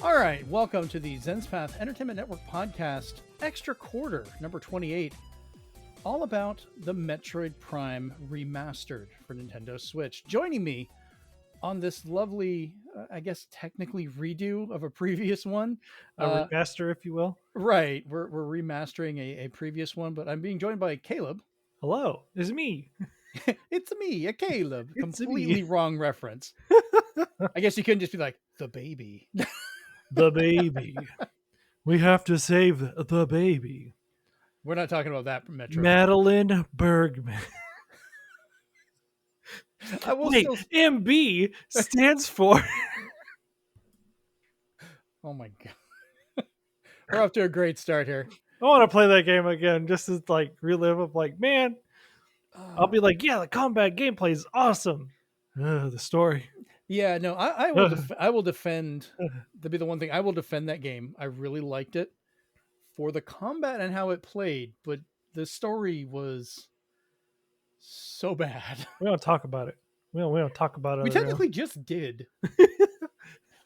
All right, welcome to the Zenspath Entertainment Network podcast, extra quarter number 28, all about the Metroid Prime Remastered for Nintendo Switch. Joining me on this lovely, I guess technically redo of a previous one. A remaster, if you will. Right, we're remastering a previous one, but I'm being joined by Caleb. Hello, it's me. It's me, a Caleb. It's Completely me. wrong reference. I guess you couldn't just be like, the baby. The baby. We have to save the baby. We're not talking about that Metroid. Madeline Bergman. I will Wait, still... MB stands for... Oh my god. We're off to a great start here. I want to play that game again just to like relive of like, man, I'll be like, yeah, the combat gameplay is awesome. The story. Yeah, no, I will I will defend, to be the one thing, I will defend that game. I really liked it for the combat and how it played, but the story was so bad. We don't talk about it. We don't talk about it. We technically just did.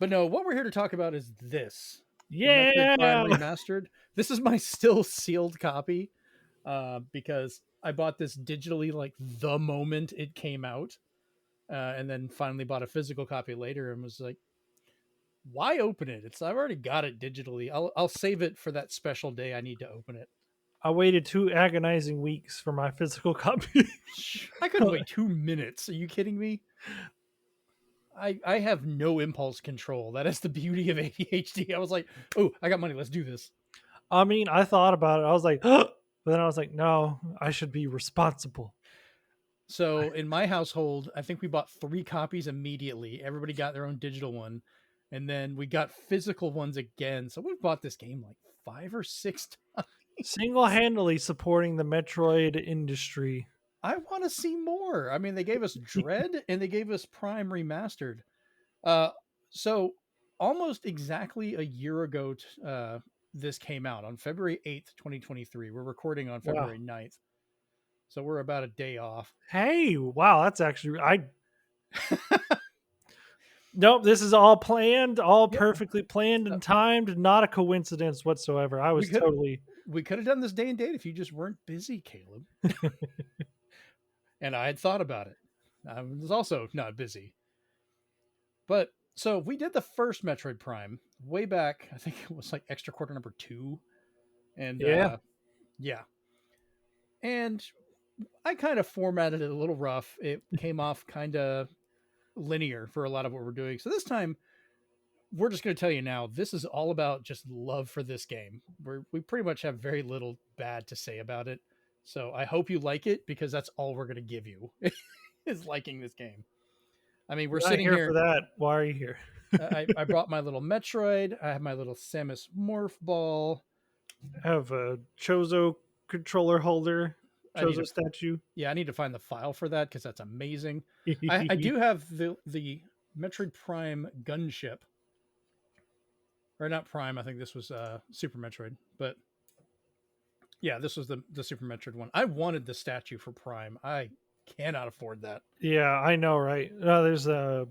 But no, what we're here to talk about is this. Yeah. Metroid Prime Remastered. This is my still sealed copy because I bought this digitally like the moment it came out. And then finally bought a physical copy later and was like, why open it? I've already got it digitally. I'll save it for that special day I need to open it. I waited 2 agonizing weeks for my physical copy. I couldn't wait 2 minutes. Are you kidding me? I have no impulse control. That is the beauty of ADHD. I was like, oh, I got money. Let's do this. I mean, I thought about it. I was like, but then I was like, no, I should be responsible. So in my household, I think we bought 3 copies immediately. Everybody got their own digital one. And then we got physical ones again. So we bought this game like 5 or 6 times. Single-handedly supporting the Metroid industry. I want to see more. I mean, they gave us Dread and they gave us Prime Remastered. So almost exactly a year ago, this came out on February 8th, 2023. We're recording on February 9th. So we're about a day off. Hey, wow, that's actually Nope, this is all planned, all perfectly planned and timed, not a coincidence whatsoever. I was we could have done this day and date if you just weren't busy, Caleb. And I had thought about it. I was also not busy. But so we did the first Metroid Prime way back. I think it was like extra quarter number 2. And yeah. And I kind of formatted it a little rough. It came off kind of linear for a lot of what we're doing. So this time, we're just going to tell you now, this is all about just love for this game. We pretty much have very little bad to say about it. So I hope you like it because that's all we're going to give you is liking this game. I mean, we're sitting here for that. Why are you here? I brought my little Metroid. I have my little Samus Morph Ball. I have a Chozo controller holder. Chozo statue. Yeah, I need to find the file for that because that's amazing. I do have the Metroid Prime gunship. Or not Prime, I think this was Super Metroid. But yeah, this was the Super Metroid one. I wanted the statue for Prime. I cannot afford that. Yeah, I know, right? There's a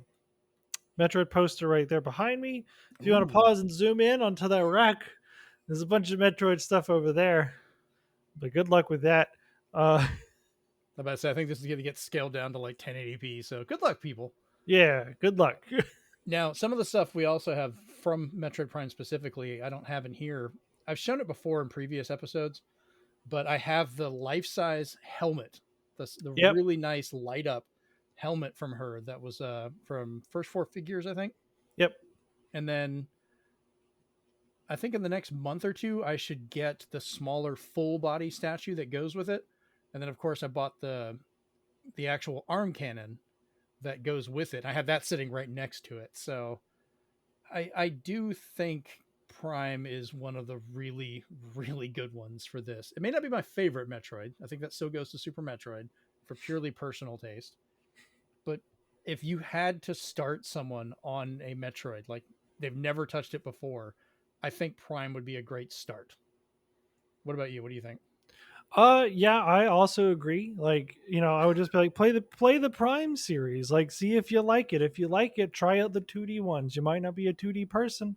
Metroid poster right there behind me. If you want to pause and zoom in onto that rack, there's a bunch of Metroid stuff over there. But good luck with that. I'm about to say, I think this is going to get scaled down to like 1080p. So good luck, people. Yeah, good luck. Now, some of the stuff we also have from Metroid Prime specifically, I don't have in here. I've shown it before in previous episodes, but I have the life-size helmet, the really nice light-up helmet from her that was from First 4 Figures, I think. Yep. And then I think in the next month or 2, I should get the smaller full-body statue that goes with it. And then, of course, I bought the actual arm cannon that goes with it. I have that sitting right next to it. So I do think Prime is one of the really, really good ones for this. It may not be my favorite Metroid. I think that still goes to Super Metroid for purely personal taste. But if you had to start someone on a Metroid, like they've never touched it before, I think Prime would be a great start. What about you? What do you think? Yeah, I also agree. Like, I would just be like, play the Prime series. Like, see if you like it. If you like it, try out the 2D ones. You might not be a 2D person,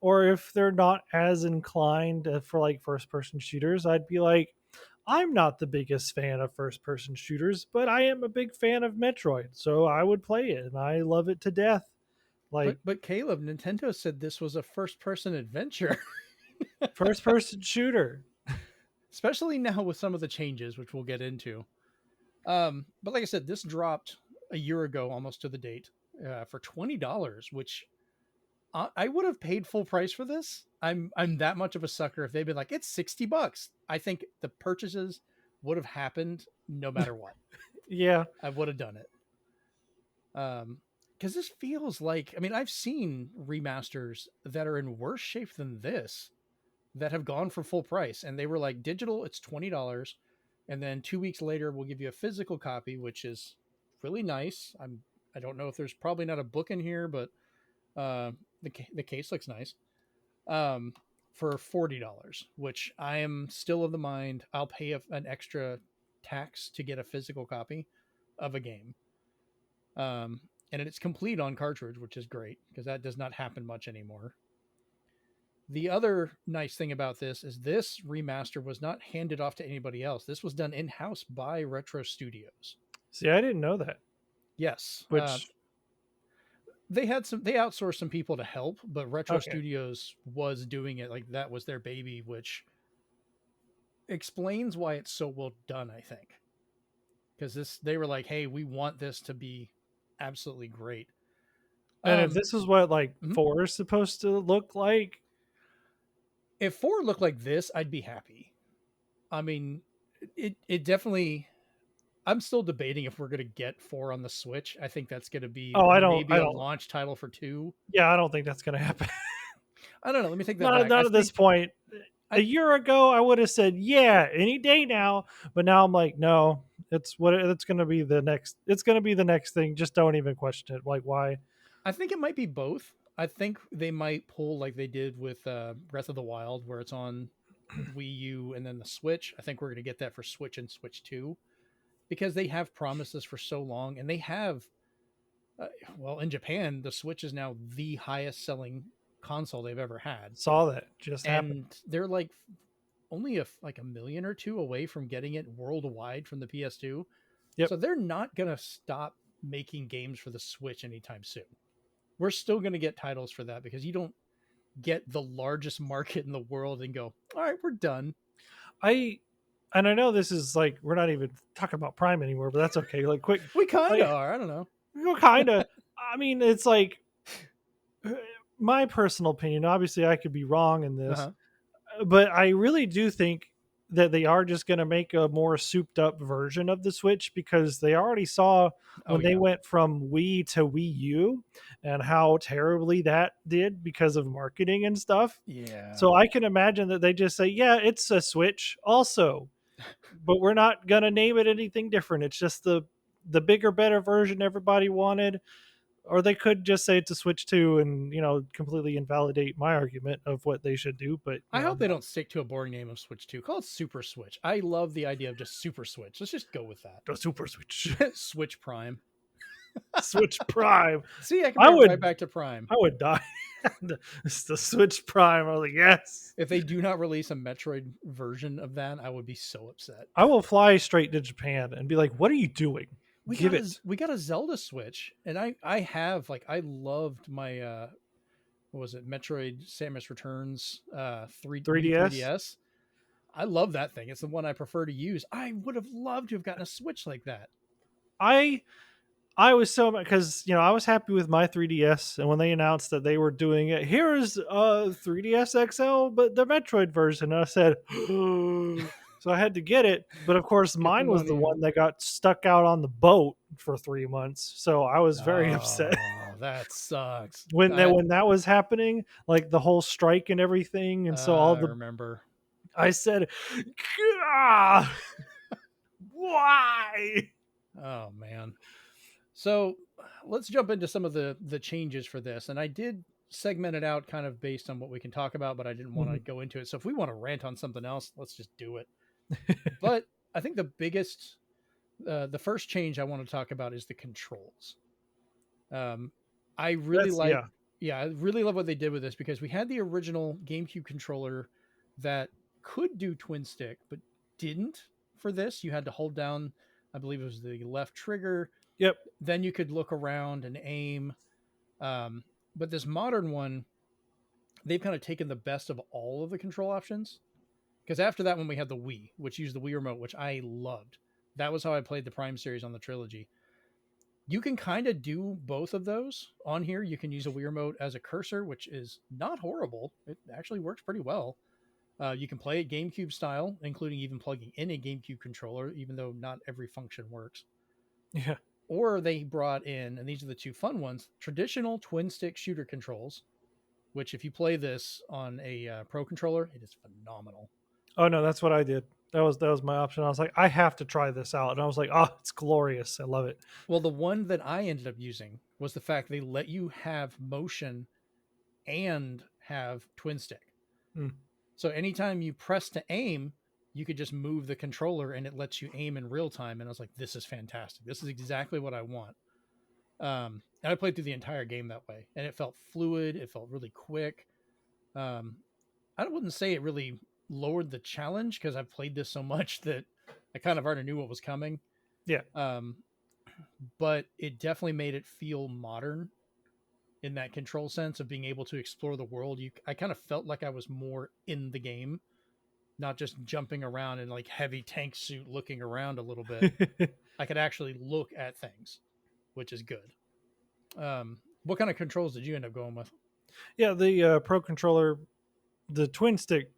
or if they're not as inclined for like first person shooters, I'd be like, I'm not the biggest fan of first person shooters, but I am a big fan of Metroid, so I would play it and I love it to death. Like But Caleb, Nintendo said this was a first person adventure. first person shooter. Especially now with some of the changes, which we'll get into. But like I said, this dropped a year ago, almost to the date, for $20, which I would have paid full price for this. I'm that much of a sucker. If they'd been like, it's $60, I think the purchases would have happened no matter what. Yeah. I would have done it. Because this feels like, I mean, I've seen remasters that are in worse shape than this that have gone for full price, and they were like, digital, it's $20, and then 2 weeks later we'll give you a physical copy, which is really nice. I don't know if there's probably not a book in here, but the case looks nice. For $40, which I am still of the mind I'll pay an extra tax to get a physical copy of a game. And it's complete on cartridge, which is great because that does not happen much anymore. The other nice thing about this is this remaster was not handed off to anybody else. This was done in-house by Retro Studios. See, I didn't know that. Yes. Which They outsourced some people to help, but Retro okay. Studios was doing it like that was their baby, which explains why it's so well done, I think. Because they were like, hey, we want this to be absolutely great. And if this is what like Mhm. 4 is supposed to look like, If 4 looked like this, I'd be happy. I mean, it definitely. I'm still debating if we're going to get 4 on the Switch. I think that's going to be oh, maybe I a don't. launch title for 2. Yeah, I don't think that's gonna happen. I don't know. Let me take that not back. not at this point. A I year ago, I would have said yeah, any day now. But now I'm like, no, it's gonna be the next. It's gonna be the next thing. Just don't even question it. Like why? I think it might be both. I think they might pull like they did with Breath of the Wild, where it's on Wii U and then the Switch. I think we're going to get that for Switch and Switch 2 because they have promised this for so long, and they have. Uh, well, in Japan, the Switch is now the highest selling console they've ever had, Saw that just happen. and they're like only like a million or two away from getting it worldwide from the PS2. Yep. So they're not going to stop making games for the Switch anytime soon. We're still going to get titles for that because you don't get the largest market in the world and go, all right, we're done. I and I know this is like we're not even talking about Prime anymore, but that's okay. Like quick, We kind like of are. I don't know. kind of. I mean, it's like my personal opinion. Obviously, I could be wrong in this, Uh-huh. but I really do think that they are just going to make a more souped up version of the Switch because they already saw Oh, when they yeah. went from Wii to Wii U and how terribly that did because of marketing and stuff. Yeah. So I can imagine that they just say, yeah, it's a Switch also, but we're not going to name it anything different. It's just the bigger, better version everybody wanted. Or they could just say it's a Switch 2 and, completely invalidate my argument of what they should do. But, I hope they don't stick to a boring name of Switch 2. Call it Super Switch. I love the idea of just Super Switch. Let's just go with the Super Switch. that. Switch Prime. Switch Prime. See, I can I bring it right would back to Prime. I would die. It's the Switch Prime. I was like, yes. If they do not release a Metroid version of that, I would be so upset. I will fly straight to Japan and be like, what are you doing? Give it. We got a Zelda Switch, and I have like I loved my what was it, Metroid Samus Returns 3DS. 3DS. I love that thing. It's the one I prefer to use. I would have loved to have gotten a Switch like that. I I was so because I was happy with my 3DS, and when they announced that they were doing it, here's a 3DS XL, but the Metroid version, I said, so I had to get it. But of course, Get the mine was the money. one that got stuck out on the boat for 3 months, so I was very upset Oh, that sucks. when that was happening, like the whole strike and everything, and so all I the remember. I said, "Ah, why?" Oh man. So let's jump into some of the changes for this. And I did segment it out kind of based on what we can talk about, but I didn't want to Mhm. go into it. So if we want to rant on something else, let's just do it. But I think the first change I want to talk about is the controls. Um, I really That's like yeah. Yeah, I really love what they did with this because we had the original GameCube controller that could do twin stick, but didn't for this. You had to hold down, I believe it was the left trigger. Yep. Then you could look around and aim. But this modern one, they've kind of taken the best of all of the control options. Because after that one, we had the Wii, which used the Wii remote, which I loved. That was how I played the Prime series on the trilogy. You can kind of do both of those on here. You can use a Wii remote as a cursor, which is not horrible. It actually works pretty well. You can play it GameCube style, including even plugging in a GameCube controller, even though not every function works. Yeah. Or they brought in, and these are the two fun ones, traditional twin stick shooter controls, which if you play this on a Pro controller, it is phenomenal. Oh no, that's what I did. That was my option. I was like, I have to try this out, and I was like, oh, it's glorious. I love it. Well, the one that I ended up using was the fact they let you have motion and have twin stick. Mm. So anytime you press to aim, you could just move the controller and it lets you aim in real time. And I was like, this is fantastic. This is exactly what I want. And I played through the entire game that way, and it felt fluid. It felt really quick. Um, I wouldn't say it really lowered the challenge because I've played this so much that I kind of already knew what was coming. Yeah. But it definitely made it feel modern in that control sense of being able to explore the world. I kind of felt like I was more in the game, not just jumping around in like heavy tank suit looking around a little bit. I could actually look at things, which is good. What kind of controls did you end up going with? Yeah, the Pro controller, the twin stick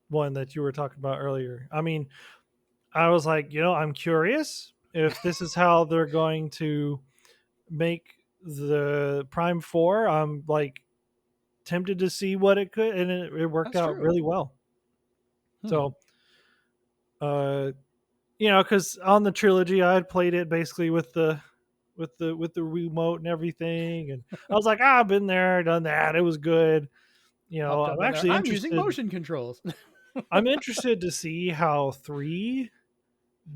one that you were talking about earlier. I mean, I was like, I'm curious if this is how they're going to make the Prime 4. I'm like tempted to see what it could, and it worked That's out true. really well. Hmm. So, uh, because on the trilogy, I had played it basically with the remote and everything, and I was like, I've been there, done that. It was good. Popped I'm up in there. actually I'm using interested. motion controls. I'm interested to see how 3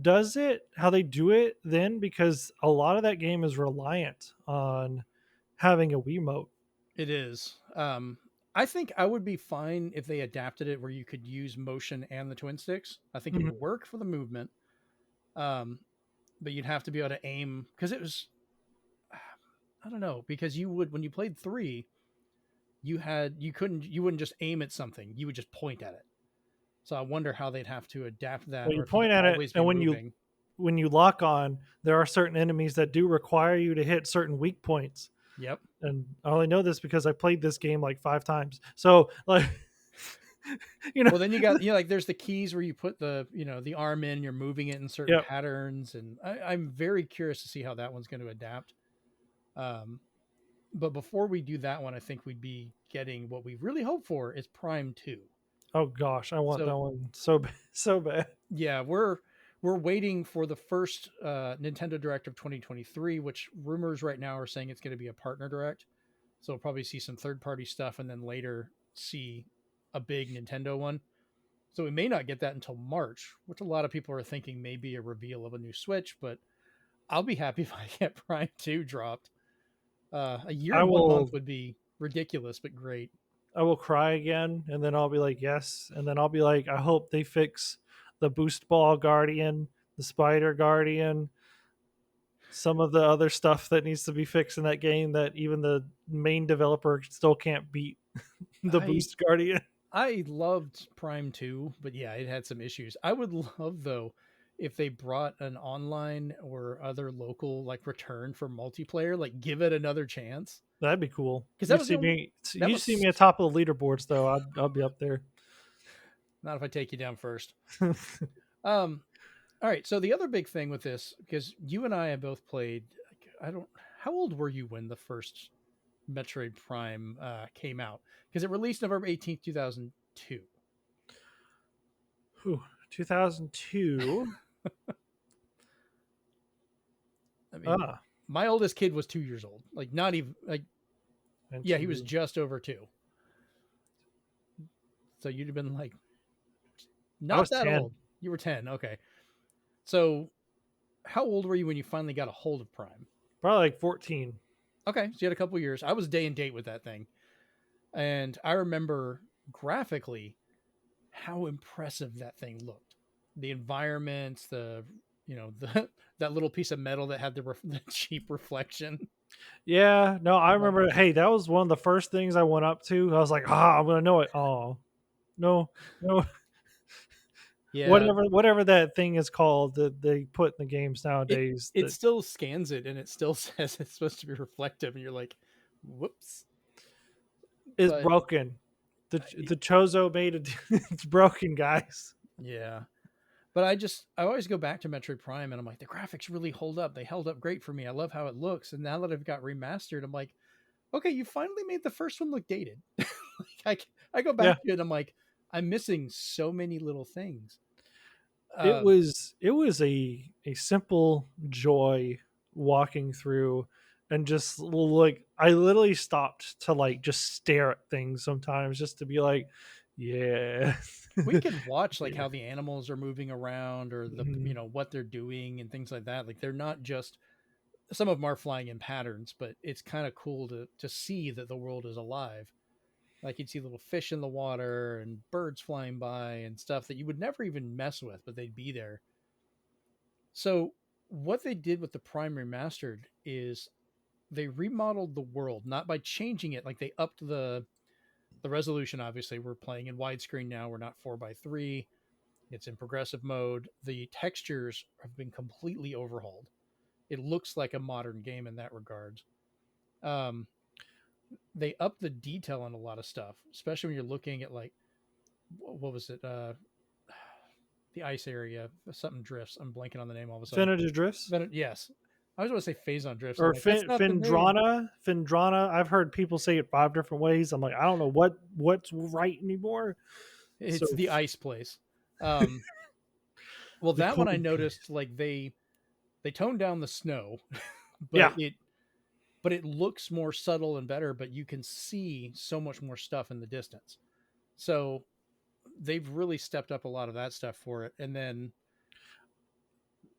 does it, how they do it then, because a lot of that game is reliant on having a Wiimote. It is. I think I would be fine if they adapted it where you could use motion and the twin sticks. I think it would Mhm. work for the movement. Um, but you'd have to be able to aim because it was, I don't know, because you would when you played three, you wouldn't just aim at something, you would just point at it. So I wonder how they'd have to adapt that, Well, or you if you'd point at it, always be and moving. when you lock on, there are certain enemies that do require you to hit certain weak points. Yep. And I only know this because I played this game like 5 times. So like, you know, Well, then you got like there's the keys where you put the the arm in, you're moving it in certain yep. patterns, and I'm very curious to see how that one's going to adapt. Um, but before we do that one, I think we'd be getting what we really hope for is Prime 2. Oh gosh, I want So that one so bad, so bad. yeah, we're waiting for the first Nintendo Direct of 2023, which rumors right now are saying it's going to be a partner direct. So we'll probably see some third party stuff and then later see a big Nintendo one. So we may not get that until March, which a lot of people are thinking may be a reveal of a new Switch, but I'll be happy if I get Prime 2 dropped. A year I and 1 month will would be ridiculous, but great. I will cry again, and then I'll be like, yes, and then I'll be like, I hope they fix the boost ball guardian, the spider guardian, some of the other stuff that needs to be fixed in that game that even the main developer still can't beat the I boost guardian. I loved Prime 2, but yeah, it had some issues. I would love though if they brought an online or other local like return for multiplayer, like give it another chance. That'd be cool. Because that was the only that You see me at was top of the leaderboards though. I'll be up there. not if I take you down first. Um all right, so the other big thing with this, because you and I have both played, I don't, how old were you when the first Metroid Prime came out? Because it released November 18th, 2002. 2002. I mean, Ah, my oldest kid was 2 years old. Like, not even, like, and yeah, he was two. just over two. So you'd have been like, I not was that 10. old. You were 10. Okay. So how old were you when you finally got a hold of Prime? Probably like 14. Okay, so you had a couple years. I was day and date with that thing, and I remember graphically how impressive that thing looked. The environments, the that little piece of metal that had the cheap reflection. Yeah, no, I Uh, remember. Hey, that was one of the first things I went up to. I was like, ah, I'm gonna know it. Oh, no, no, yeah, whatever that thing is called that they put in the games it nowadays. it That still scans it and it still says it's supposed to be reflective, and you're like, whoops. is But broken. I- The Chozo made it. It's broken, guys. yeah, but I always go back to Metroid Prime, and I'm like, the graphics really hold up. They held up great for me. I love how it looks, and now that I've got remastered, I'm like, okay, you finally made the first one look dated. Like I go back Yeah, to it, and I'm like, I'm missing so many little things. it Um, was a simple joy walking through and just like I literally stopped to like just stare at things sometimes just to be like, yeah. we could watch like Yeah. how the animals are moving around, or Mhm. what they're doing and things like that. Like they're not just, some of them are flying in patterns, but it's kind of cool to see that the world is alive. Like you'd see little fish in the water and birds flying by and stuff that you would never even mess with, but they'd be there. So what they did with the Prime Remastered is they remodeled the world, not by changing it. Like they upped the resolution. Obviously, we're playing in widescreen now. We're not 4:3. It's in progressive mode. The textures have been completely overhauled. It looks like a modern game in that regard. Um, they up the detail on a lot of stuff, especially when you're looking at like, what was it? The ice area, something drifts. I'm blanking on the name all of a sudden. Definitive Drifts Yes, I was going to say Phazon drifts. I'm or like, that's not the name. Findrana. I've heard people say it 5 different ways. I'm like, I don't know what's right anymore. It's So the ice place. Um, well, the that one I cold noticed place. like they toned down the snow, but Yeah, it looks more subtle and better. But you can see so much more stuff in the distance. So they've really stepped up a lot of that stuff for it. And then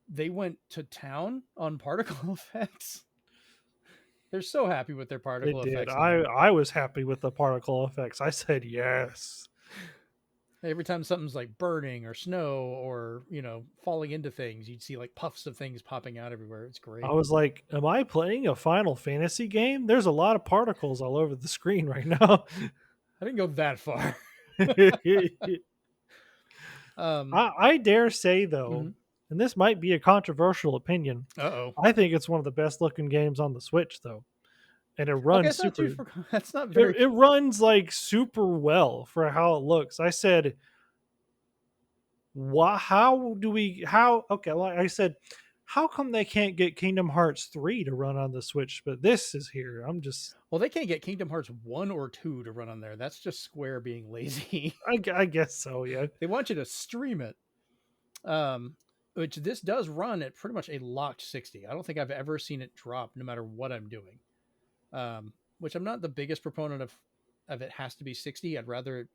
they went to town on particle effects. They're so happy with their they particle did. effects I now. I was happy with the particle effects. I said yes. Every time something's like burning or snow or, falling into things, you'd see like puffs of things popping out everywhere. It's I great. was like, am I playing a Final Fantasy game? There's a lot of particles all over the screen right now. I didn't go that far. um, I dare say though, mhm. and this might be a controversial opinion, Uh-oh. I think it's one of the best looking games on the Switch though. And it Okay, runs it's not too super that's not it, very it runs like super well for how it looks. I said, how do we how okay, like I said, how come they can't get Kingdom Hearts 3 to run on the Switch, but this is here? I'm just well, they can't get Kingdom Hearts 1 or 2 to run on there. That's just Square being lazy. I guess so, yeah. They want you to stream it. Um, which this does run at pretty much a locked 60. I don't think I've ever seen it drop no matter what I'm doing. Which I'm not the biggest proponent of it has to be 60. I'd rather,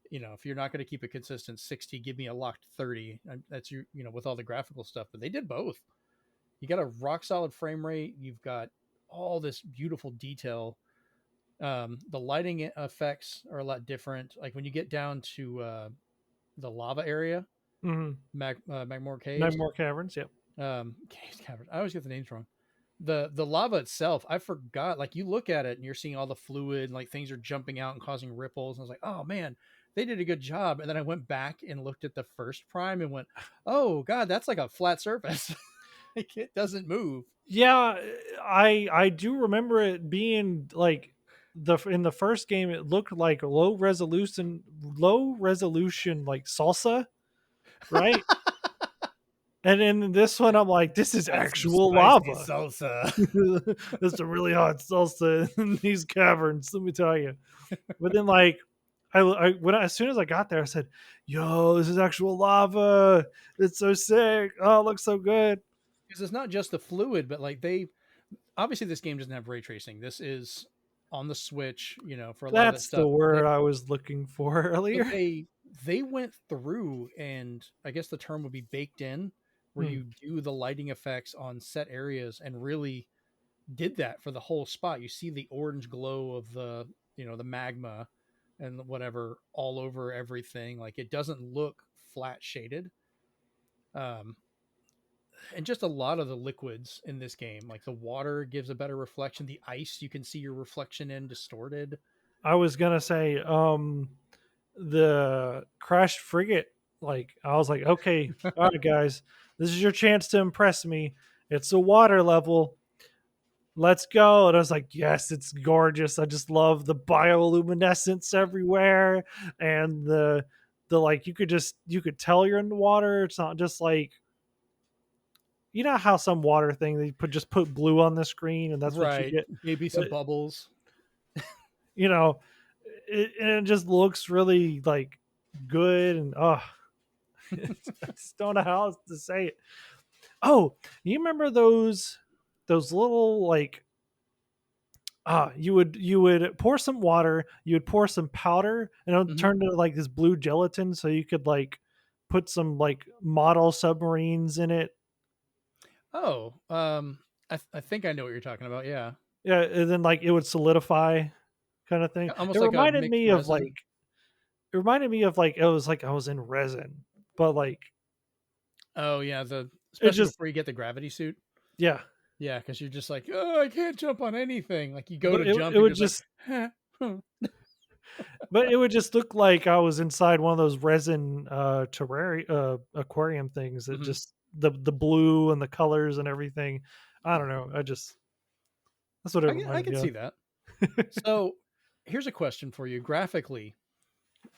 if you're not going to keep a consistent 60, give me a locked 30. That's with all the graphical stuff. But they did both. You got a rock solid frame rate. You've got all this beautiful detail. The lighting effects are a lot different. Like when you get down to the lava area, Mm-hmm. Magmore Nine Caves, more caverns, yep. Caves, Caverns. I always get the names wrong. The lava itself, I forgot. Like you look at it and you're seeing all the fluid, and like things are jumping out and causing ripples. And I was like, oh man, they did a good job. And then I went back and looked at the first Prime and went, oh god, that's like a flat surface. Like it doesn't move. Yeah, I do remember it being like the in the first game it looked like low resolution like salsa, right? And in this one I'm like, this is That's some actual spicy lava. salsa. It's a really hot salsa in these caverns, let me tell you. But then like as soon as I got there, I said, "Yo, this is actual lava! It's so sick! Oh, it looks so good!" Because it's not just the fluid, but like they obviously this game doesn't have ray tracing. This is on the Switch, for a lot of that That's the stuff. word I was looking for But earlier. they went through, and I guess the term would be baked in, where Hmm. you do the lighting effects on set areas and really did that for the whole spot. You see the orange glow of the, the magma and whatever all over everything. Like it doesn't look flat shaded. Um, and just a lot of the liquids in this game, like the water gives a better reflection. The ice, you can see your reflection in distorted. I was gonna say, the crashed frigate. Like I was like, okay, all right, guys, this is your chance to impress me. It's a water level. Let's go. And I was like, yes, it's gorgeous. I just love the bioluminescence everywhere, and the like you could tell you're in the water. It's not just like, you know how some water thing they put blue on the screen and that's what you Right. get. Maybe some But bubbles. you know, it just looks really like good, and I just don't know how else to say it. Oh, you remember those little like, you would pour some water, you would pour some powder, and it would Hmm. turn into like this blue gelatin, so you could like put some like model submarines in it. Oh, I think I know what you're talking about. Yeah. Yeah, and then like it would solidify, kind of thing. It Almost like a reminded mixed me of resin. like it reminded me of like it was like I was in resin, but like Oh yeah, it especially just before you get the gravity suit. yeah, Yeah, because you're just like, oh, I can't jump on anything. Like you go but to it jump, you're would just like, just huh, huh. but it would just look like I was inside one of those resin terrarium aquarium things that Hmm. just the blue and the colors and everything. I don't know. I just that's what it I reminded can me see of. that. So here's a question for you, graphically,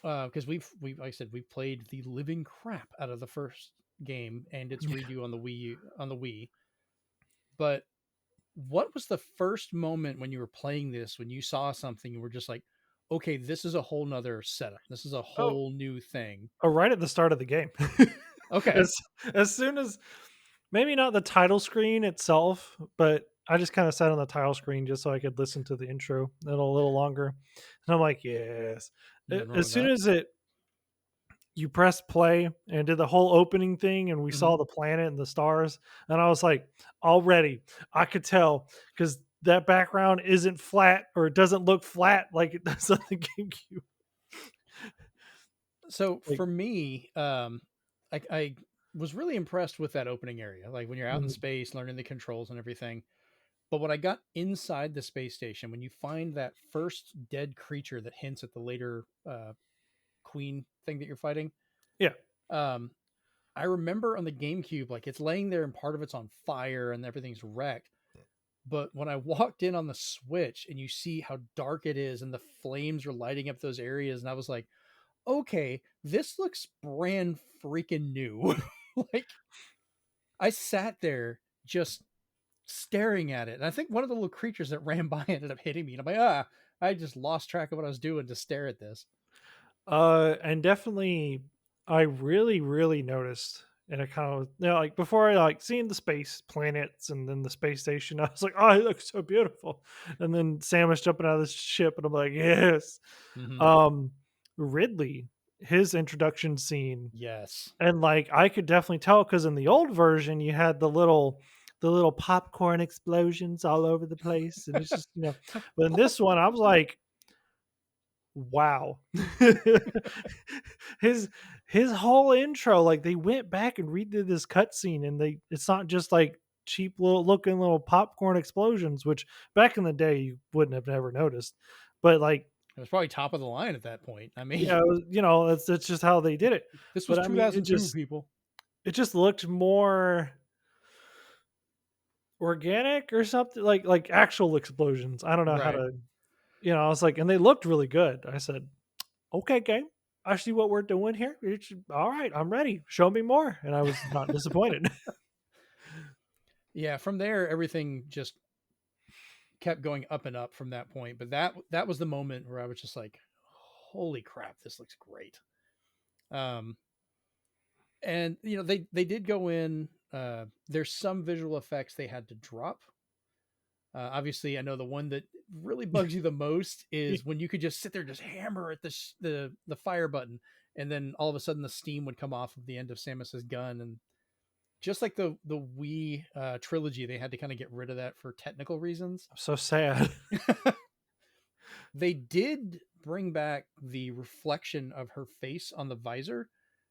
because we like I said we've played the living crap out of the first game and its redo on the Wii. But what was the first moment when you were playing this when you saw something and were just like, okay, this is a whole nother setup. This is a Oh, whole new thing. right at the start of the game. Okay. as as soon as, maybe not the title screen itself, but I just kind of sat on the title screen just so I could listen to the intro a little longer. And I'm like, yes. Nothing wrong As with soon that. as it you press play and did the whole opening thing and we Hmm. saw the planet and the stars, and I was like, already I could tell, because that background isn't flat, or it doesn't look flat like it does on the GameCube. So Like, for me, I was really impressed with that opening area. Like when you're out in mhm. space, learning the controls and everything. But when I got inside the space station, when you find that first dead creature that hints at the later queen thing that you're fighting, Yeah. um, I remember on the GameCube, like it's laying there and part of it's on fire and everything's wrecked. But when I walked in on the Switch and you see how dark it is and the flames are lighting up those areas, and I was like, okay, this looks brand freaking new. Like I sat there just staring at it. And I think one of the little creatures that ran by ended up hitting me. And I'm like, I just lost track of what I was doing to stare at this. And definitely, I really, really noticed, and I kind of, like before I like seeing the space planets and then the space station, I was like, oh, it looks so beautiful. And then Samus jumping out of this ship, and I'm like, yes. Hmm. Um, Ridley, his introduction scene, Yes. and like I could definitely tell because in the old version you had the little popcorn explosions all over the place, and it's just, but in this one I was like, wow. his his whole intro, like they went back and redid this cutscene, and it's not just like cheap little looking little popcorn explosions, which back in the day you wouldn't have never noticed. But like, It was probably top of the line at that point. I mean, yeah, that's just how they did it. this was But I mean, 2002, people. it just looked more organic or something, like actual explosions. I don't know how Right. to, I was like, and they looked really good. I said, okay, game. I see what we're doing here. All right, I'm ready. Show me more. And I was not disappointed. Yeah. From there, everything just kept going up and up from that point. But that was the moment where I was just like, holy crap, this looks great. Um, and they did go in. There's some visual effects they had to drop. Obviously, I know the one that really bugs you the most is when you could just sit there, just hammer at the fire button, and then all of a sudden the steam would come off of the end of Samus's gun, and just like the Wii trilogy, they had to kind of get rid of that for technical reasons. I'm so sad. They did bring back the reflection of her face on the visor,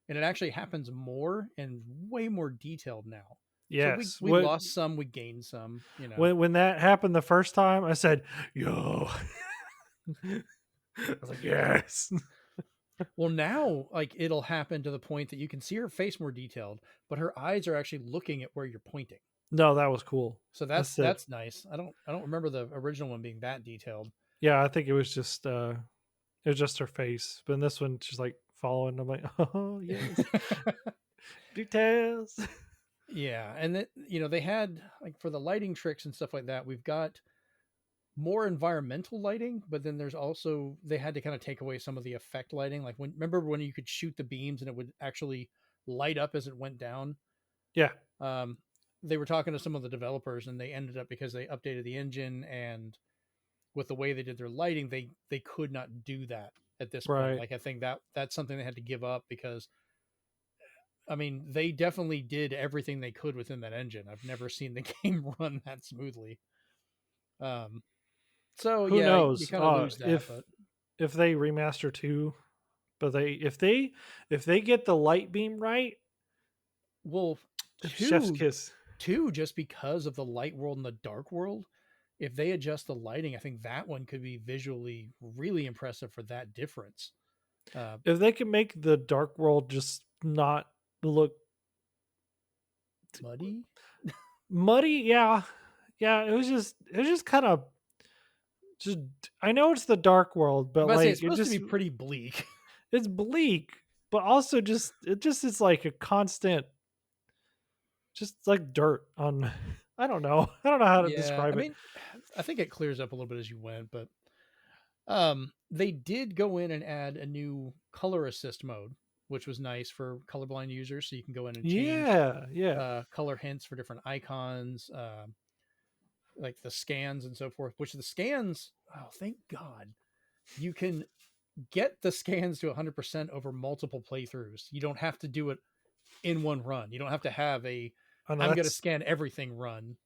and it actually happens more and way more detailed now. So we Yes. we lost some, we gained some, you know. When that happened the first time, I said, "Yo." I was like, "Yes." Well, now like it'll happen to the point that you can see her face more detailed, but her eyes are actually looking at where you're pointing. No, that was cool. So That's that's sick. that's nice. I don't remember the original one being that detailed. Yeah, I think it was just her face. But in this one, she's like following. I'm like, oh yes, details. Yeah, and that they had like for the lighting tricks and stuff like that, we've got more environmental lighting, but then there's also they had to kind of take away some of the effect lighting. Like remember when you could shoot the beams and it would actually light up as it went down? Yeah, Um, they were talking to some of the developers and they ended up because they updated the engine and with the way they did their lighting, they could not do that at this point. right. Like I think that's something they had to give up because I mean they definitely did everything they could within that engine. I've never seen the game run that smoothly. Um, so Who yeah, you knows? kind of lose that, but If they remaster two, but if they get the light beam right, well, chef's two kiss. two just because of the light world and the dark world. If they adjust the lighting, I think that one could be visually really impressive for that difference. Uh, If they can make the dark world just not look Muddy, muddy, yeah, yeah, it was just kind of just. I know it's the dark world, I'm but about to say it's like supposed to be pretty bleak. it's bleak, but also just it just is like a constant, just like dirt on. I don't know. I don't know how to Yeah, I describe it. mean, I think it clears up a little bit as you went, but they did go in and add a new color assist mode, which was nice for colorblind users, so you can go in and change Yeah, yeah. color hints for different icons, like the scans and so forth. Which the scans, oh, thank God, you can get the scans to 100% over multiple playthroughs. You don't have to do it in one run. You don't have to have a I know I'm going to scan everything run.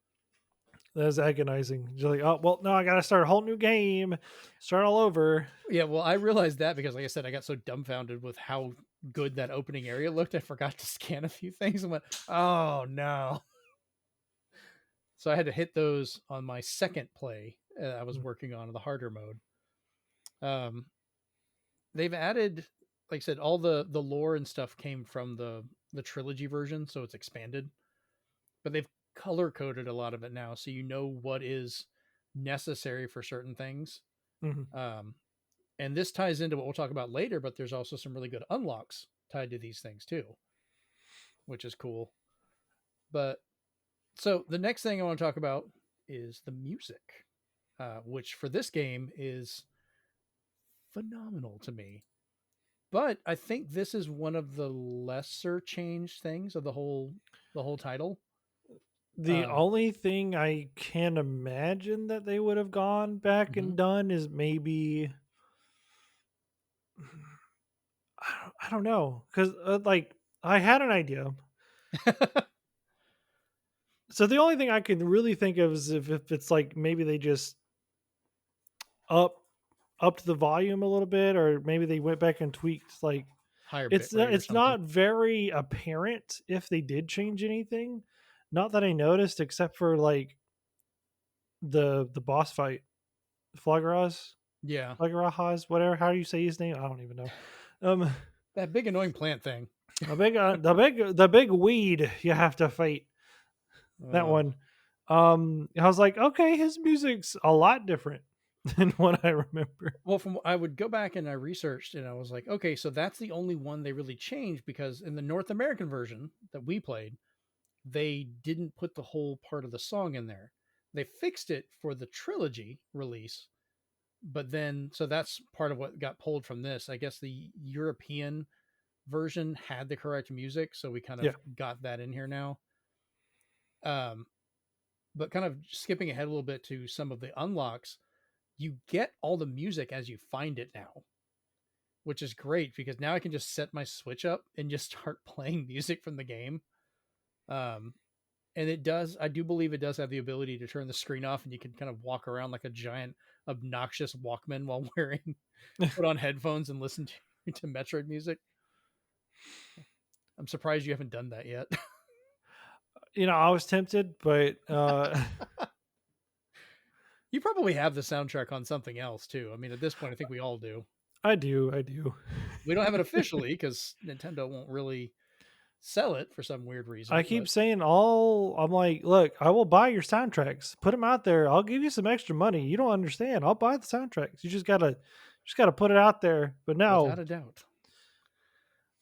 that's agonizing. You're like, oh well, no, I got to start a whole new game, start all over. Yeah, well, I realized that because, like I said, I got so dumbfounded with how good that opening area looked. I forgot to scan a few things and went, "Oh no!" So I had to hit those on my second play. I was working on the harder mode. Um, they've added, like I said, all the lore and stuff came from the trilogy version, so it's expanded. But they've color coded a lot of it now, so you know what is necessary for certain things. Mhm. Um, and this ties into what we'll talk about later, but there's also some really good unlocks tied to these things too, which is cool. But so the next thing I want to talk about is the music, which for this game is phenomenal to me. But I think this is one of the lesser changed things of the whole title. The Um, only thing I can imagine that they would have gone back mhm. and done is maybe I don't know because like I had an idea. So the only thing I can really think of is if it's like maybe they just up upped the volume a little bit, or maybe they went back and tweaked like Higher bit rate or it's something. not very apparent if they did change anything. Not that I noticed, except for like the boss fight, Flagras, Yeah, Flagrahas, whatever. How do you say his name? I don't even know. Um, that big annoying plant thing. the big weed you have to fight. That Uh, one. I was like, okay, his music's a lot different than what I remember. well, from I would go back and I researched and I was like, okay, so that's the only one they really changed because in the North American version that we played, they didn't put the whole part of the song in there. They fixed it for the trilogy release, but then so that's part of what got pulled from this. I guess the European version had the correct music, so we kind Yeah. of got that in here now. Um, but kind of skipping ahead a little bit to some of the unlocks, you get all the music as you find it now, which is great because now I can just set my Switch up and just start playing music from the game. Um, and it does, I do believe it does have the ability to turn the screen off, and you can kind of walk around like a giant, obnoxious Walkman while put on headphones and listen to Metroid music. I'm surprised you haven't done that yet. I was tempted, but You probably have the soundtrack on something else too. I mean, at this point, I think we all do. I do. We don't have it officially because Nintendo won't really sell it for some weird I reason. keep But saying I'm like, look, I will buy your soundtracks. Put them out there. I'll give you some extra money. You don't understand. I'll buy the soundtracks. You just gotta put it out there. But without no, a doubt,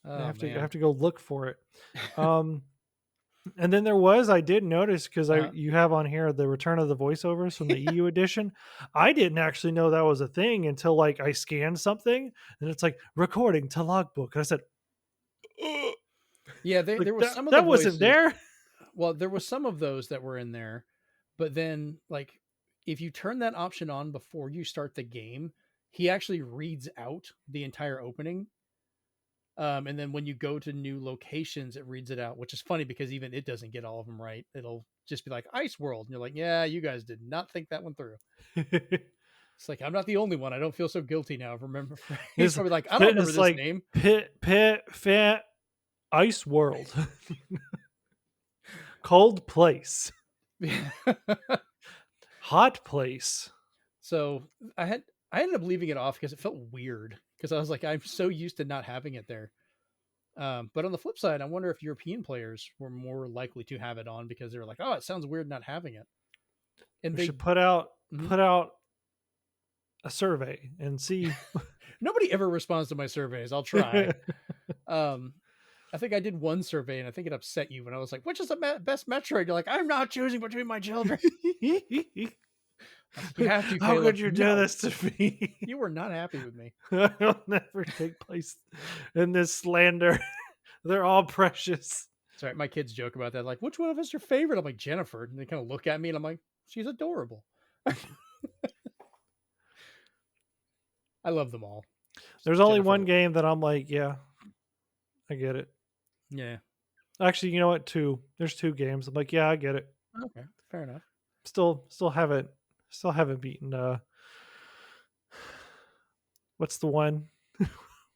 I oh have to I man, have to go look for it. Um, and then I did notice because I uh, you have on here the return of the voiceovers from the EU edition. I didn't actually know that was a thing until like I scanned something and it's like recording to logbook. And I said, "Ugh." yeah, Like there was that some of the that wasn't voices. there. Well, there was some of those that were in there, but then like if you turn that option on before you start the game, he actually reads out the entire opening. And then when you go to new locations, it reads it out, which is funny because even it doesn't get all of them right. It'll just be like Ice World, and you're like, yeah, you guys did not think that one through. It's like I'm not the only one. I don't feel so guilty now. Remember, he's It's probably like, I don't remember it's this like name. pit fat ice world. Cold place. Hot place. So I ended up leaving it off because it felt weird because I was like, I'm so used to not having it there. But on the flip side, I wonder if European players were more likely to have it on because they were like, oh, it sounds weird not having it. And We they should put out mhm. put out a survey and see. Nobody ever responds to my surveys. I'll try. Um, I think I did one survey and I think it upset you when I was like, which is the best Metroid? You're like, I'm not choosing between my children. I was like, you have to, How Caleb. could you do No, this to me? you were not happy with me. I'll never take place in this slander. They're all precious. Sorry, my kids joke about that. Like, which one of us is your favorite? I'm like, Jennifer. And they kind of look at me and I'm like, she's adorable. I love them all. There's only one Jennifer. game that I'm like, yeah, I get it. Yeah. Actually, you know what? Two. There's two games. I'm like, yeah, I get it. Okay. Fair enough. Still haven't beaten what's the one?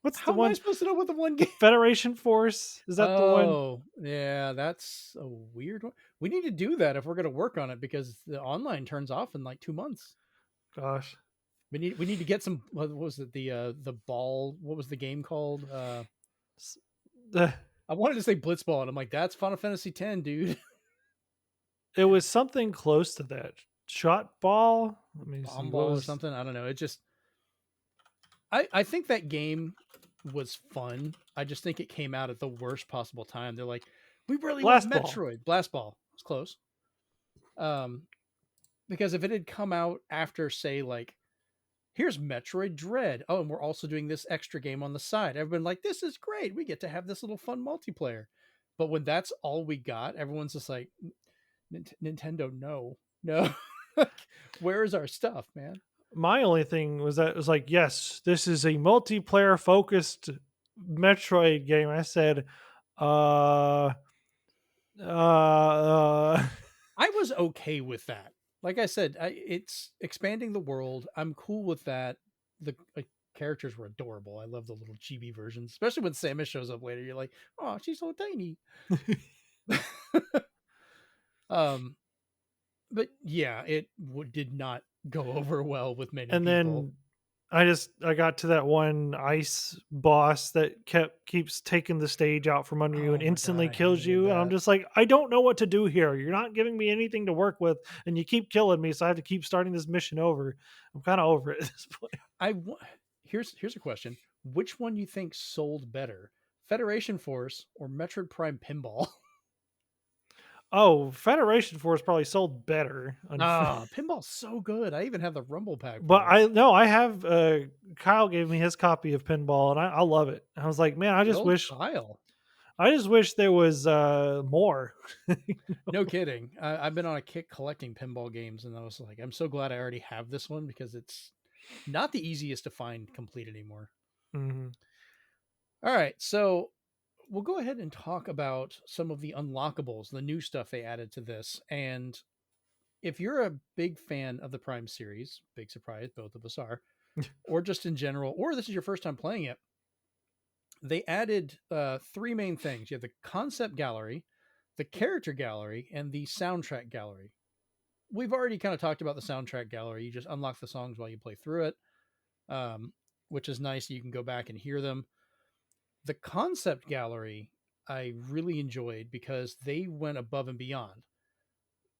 What's the How am I one? supposed to know what the one game? Federation Force? Is that the one? Oh, yeah. That's a weird one. We need to do that if we're going to work on it because the online turns off in like 2 months. Gosh. We need to get some. What was it? The ball. What was the game called? S- the- I wanted to say Blitzball, and I'm like, that's Final Fantasy X, dude. It was something close to that. Shot ball? Let me see. Bomb What Ball or was something. I don't know. It just. I think that game was fun. I just think it came out at the worst possible time. They're like, we really want Blast Ball? Metroid. Blast Ball was close. Um, because if it had come out after, say, like, here's Metroid Dread. Oh, and we're also doing this extra game on the side. Everyone like, this is great. We get to have this little fun multiplayer. But when that's all we got, everyone's just like, Nintendo, no, no. Where is our stuff, man? My only thing was that it was like, yes, this is a multiplayer focused Metroid game. I said, uh, uh, I was okay with that. Like I said, it's expanding the world. I'm cool with that. The characters were adorable. I love the little chibi versions, especially when Samus shows up later. You're like, oh, she's so tiny. um, but yeah, it did not go over well with many and people. then I got to that one ice boss that keeps taking the stage out from under you Oh and my god, instantly I kills hated you. And I'm that. just like, I don't know what to do here. You're not giving me anything to work with, and you keep killing me, so I have to keep starting this mission over. I'm kind of over it at this point. I here's a question: which one you think sold better, Federation Force or Metroid Prime Pinball? Oh, Federation Force probably sold better. Ah, Pinball's so good. I even have the Rumble Pack But for it. I no, I have Kyle gave me his copy of Pinball and I love it. I was like, man, Good old Kyle. I just wish there was more. No kidding. I've been on a kick collecting pinball games, and I was like, I'm so glad I already have this one because it's not the easiest to find complete anymore. Mhm. All right, so we'll go ahead and talk about some of the unlockables, the new stuff they added to this. And if you're a big fan of the Prime series, big surprise, both of us are, or just in general, or this is your first time playing it, they added three main things. You have the concept gallery, the character gallery, and the soundtrack gallery. We've already kind of talked about the soundtrack gallery. You just unlock the songs while you play through it, um, which is nice. You can go back and hear them. The concept gallery I really enjoyed because they went above and beyond.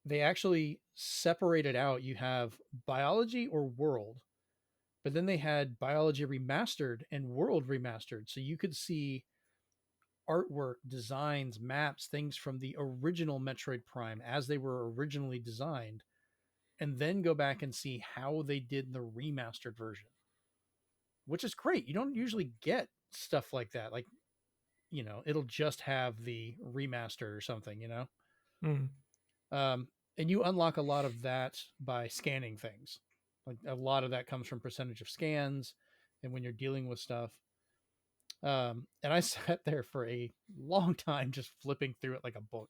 They actually separated out. You have biology or world, but then they had biology remastered and world remastered. So you could see artwork, designs, maps, things from the original Metroid Prime as they were originally designed, and then go back and see how they did the remastered version, which is great. You don't usually get stuff like that. Like, it'll just have the remaster or something. Mm. And you unlock a lot of that by scanning things. Like a lot of that comes from percentage of scans and when you're dealing with stuff. And I sat there for a long time just flipping through it like a book.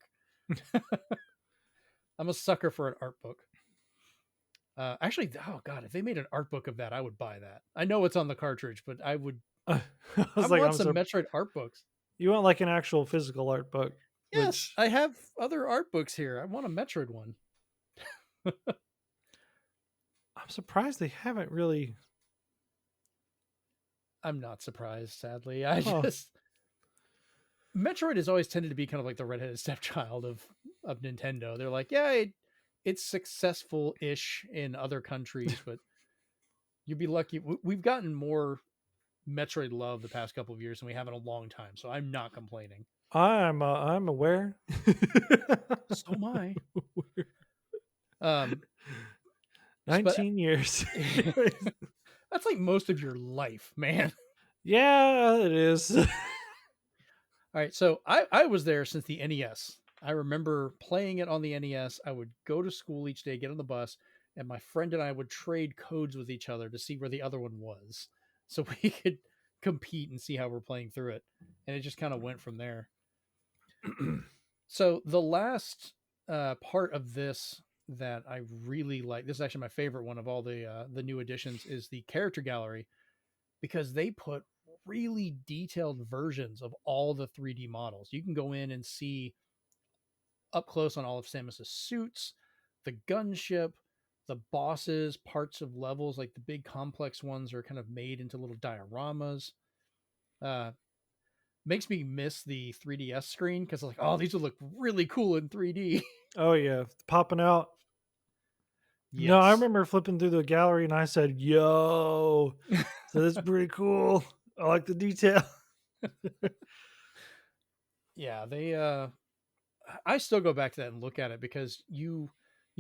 I'm a sucker for an art book. Actually, oh god, if they made an art book of that, I would buy that. I know it's on the cartridge, but I would. I I was like, want some Metroid art books. you want like an actual physical art book, Yes, which I have other art books here. I want a Metroid one. I'm surprised they haven't really. I'm not surprised, sadly. I Oh, just Metroid has always tended to be kind of like the redheaded stepchild of Nintendo. They're like, yeah, it's successful-ish in other countries, but you'd be lucky. We've gotten more Metroid love the past couple of years than we have in a long time, so I'm not complaining. I'm aware. So am I. Um, but 19 years. that's like most of your life, man. Yeah, it is. All right, so I was there since the NES. I remember playing it on the NES. I would go to school each day, get on the bus, and my friend and I would trade codes with each other to see where the other one was, so we could compete and see how we're playing through it. And it just kind of went from there. So the last part of this that I really like, this is actually my favorite one of all the new additions, is the character gallery, because they put really detailed versions of all the 3D models. You can go in and see up close on all of Samus's suits, the gunship, the bosses, parts of levels, like the big complex ones are kind of made into little dioramas. Uh, Makes me miss the 3DS screen because like, oh, these would look really cool in 3D. Oh yeah, popping out. No, I Yes. remember flipping through the gallery and I said, "Yo, so that's pretty cool. I like the detail." Yeah, they I still go back to that and look at it because you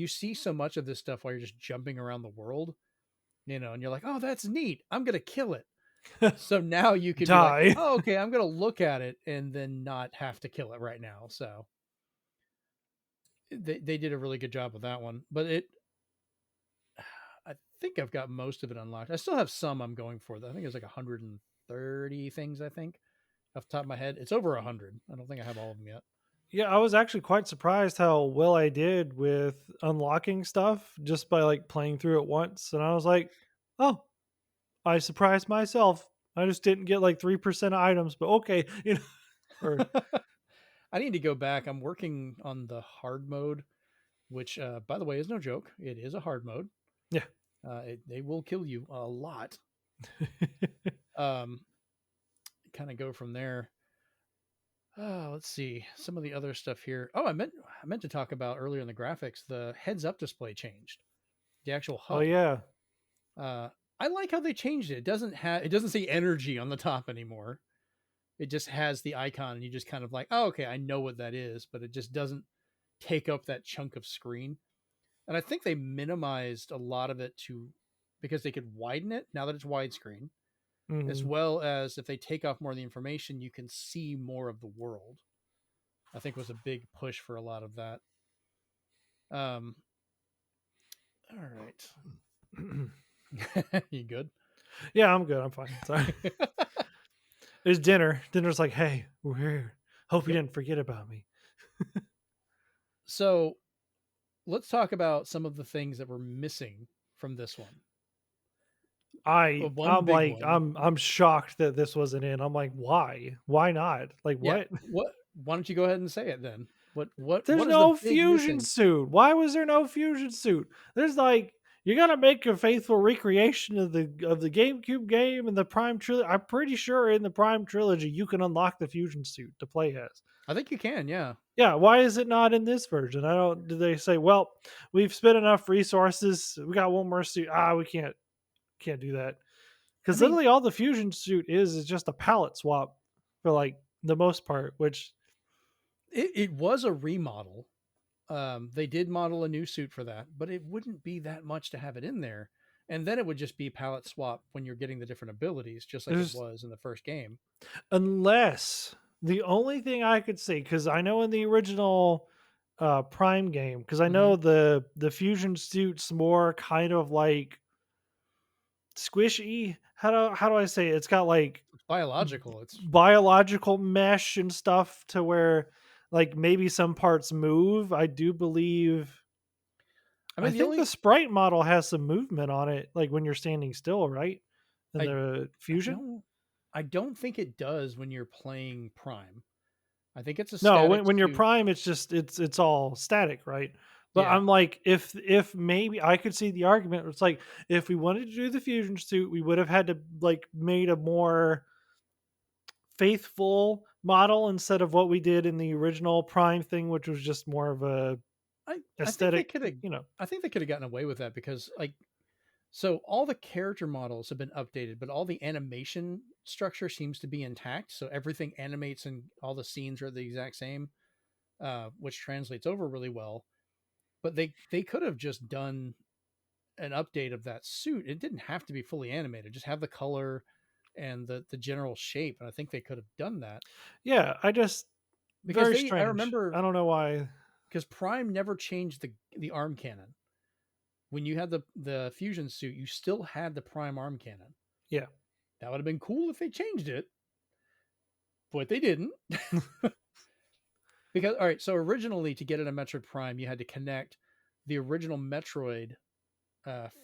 see so much of this stuff while you're just jumping around the world, and you're like, "Oh, that's neat. I'm going to kill it." So now you can be like, Die. "Oh, okay, I'm going to look at it and then not have to kill it right now." So they did a really good job with that one. But I think I've got most of it unlocked. I still have some I'm going for. I think it's like 130 things, I think, off the top of my head. It's over 100. I don't think I have all of them yet. Yeah, I was actually quite surprised how well I did with unlocking stuff just by like playing through it once. And I was like, "Oh, I surprised myself. I just didn't get like 3% of items, but okay." Or I need to go back. I'm working on the hard mode, which, by the way, is no joke. It is a hard mode. yeah. They will kill you a lot. Um, Kind of go from there. Let's see some of the other stuff here. Oh, I meant to talk about earlier in the graphics. The heads-up display changed. The actual Oh HUD. yeah. Uh, I like how they changed it. It doesn't say energy on the top anymore. It just has the icon, and you just kind of like, oh, okay, I know what that is, but it just doesn't take up that chunk of screen. And I think they minimized a lot of it because they could widen it now that it's widescreen, as Mhm. well as if they take off more of the information, you can see more of the world. I think was a big push for a lot of that. Um, all right, you good? Yeah, I'm good. I'm fine. Sorry. It's dinner. Dinner's like, hey, we're here. Hope you Yep. didn't forget about me. So let's talk about some of the things that were missing from this one. One I'm big like, one. I'm shocked that this wasn't in. I'm like, why? Why not? Like Yeah. what? What? Why don't you go ahead and say it then? There's What is the no big fusion missing? suit. Why was there no fusion suit? There's like you gotta make a faithful recreation of the GameCube game and the Prime trilogy. I'm pretty sure in the Prime trilogy you can unlock the fusion suit to play as. I think you can. Yeah. Yeah, why is it not in this version? I don't. Did they say, well, we've spent enough resources. We got one more suit. We can't do that I because mean, literally all the fusion suit is just a palette swap for like the most part. Which it was a remodel. They did model a new suit for that, but it wouldn't be that much to have it in there. And then it would just be palette swap when you're getting the different abilities, just like it there's was in the first game. unless the only thing I could see, because I know in the original Prime game, because I Hmm. know the fusion suit's more kind of like squishy. How do I say it? It's got like It's biological. It's biological mesh and stuff to where like maybe some parts move. I do believe. I I mean, the think the only sprite model has some movement on it, like when you're standing still, right? In I the I fusion. don't I don't think it does when you're playing Prime. I think it's a No, static when you're suit. prime, it's just it's all static, right? But Yeah. I'm like, if maybe I could see the argument. It's like if we wanted to do the fusion suit, we would have had to like made a more faithful model instead of what we did in the original Prime thing, which was just more of a I think they aesthetic, could have you know. I think they could have gotten away with that because like so all the character models have been updated, but all the animation structure seems to be intact. So everything animates and all the scenes are the exact same, which translates over really well. But they could have just done an update of that suit. It didn't have to be fully animated. Just have the color and the general shape. And I think they could have done that Yeah, I just because very they I strange. remember I don't know why. because Prime never changed the arm cannon. When you had the fusion suit, you still had the Prime arm cannon. Yeah. That would have been cool if they changed it, but they didn't. Because all right, so originally to get it a Metroid Prime, you had to connect the original Metroid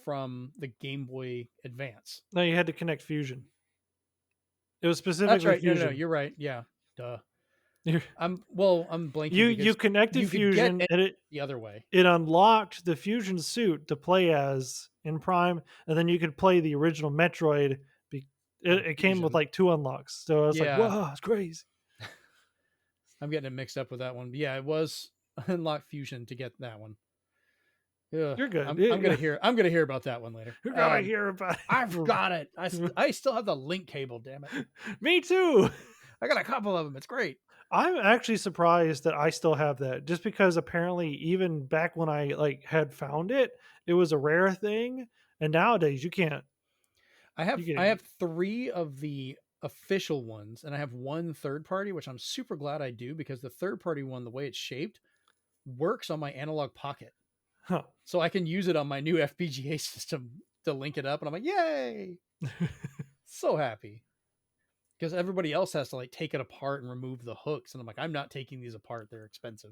from the Game Boy Advance. No, you had to connect fusion. It was That's specifically right. No, fusion. you're right. Yeah, duh. You I'm blanking you because connected you could get fusion it and the other way. it unlocked the fusion suit to play as in Prime, and then you could play the original Metroid. On It came with Fusion. like two unlocks, so I was like, Yeah, "Whoa, it's crazy." I'm getting it mixed up with that one. But yeah, it was unlock Fusion to get that one. Yeah, You're good. I'm gonna hear about that one later. You're gonna hear about I've it. got it. I still have the link cable. Damn it! Me too. I got a couple of them. It's great. I'm actually surprised that I still have that, just because apparently even back when I like had found it, it was a rare thing, and nowadays you can't. You I can. have three of the official ones, and I have one third party, which I'm super glad I do because the third party one, the way it's shaped, works on my analog pocket, Huh. so I can use it on my new FPGA system to link it up, and I'm like, yay! So happy because everybody else has to like take it apart and remove the hooks, and I'm like, I'm not taking these apart; they're expensive.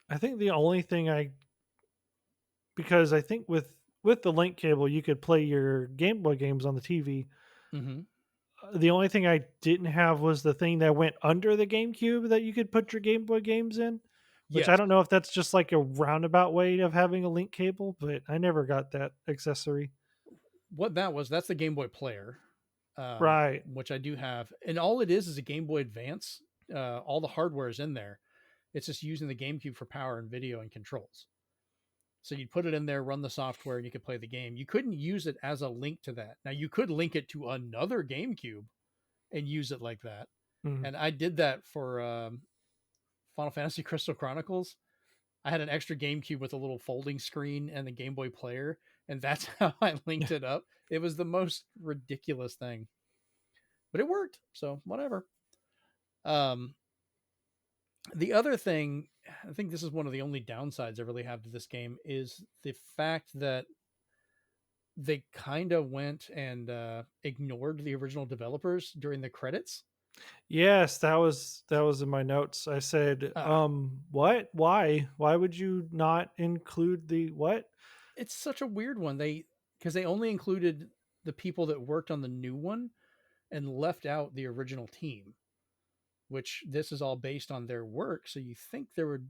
I think the only thing I because I think with the link cable you could play your Game Boy games on the TV. Mm-hmm. The only thing I didn't have was the thing that went under the GameCube that you could put your Game Boy games in, which I Yes, don't know if that's just like a roundabout way of having a link cable, but I never got that accessory. what that was, that's the Game Boy Player, Right. which I do have, and all it is a Game Boy Advance. All the hardware is in there. It's just using the GameCube for power and video and controls. So you'd put it in there, run the software, and you could play the game. You couldn't use it as a link to that. Now you could link it to another GameCube and use it like that. Mhm. And I did that for Final Fantasy Crystal Chronicles. I had an extra GameCube with a little folding screen and the Game Boy Player, and that's how I linked it up. It was the most ridiculous thing, but it worked. So whatever. Um, the other thing, I think this is one of the only downsides I really have to this game is the fact that they kind of went and ignored the original developers during the credits. Yes, that was in my notes. I said, Ah, what? Why would you not include the what? it's such a weird one. Because they only included the people that worked on the new one and left out the original team, which this is all based on their work. So you think there would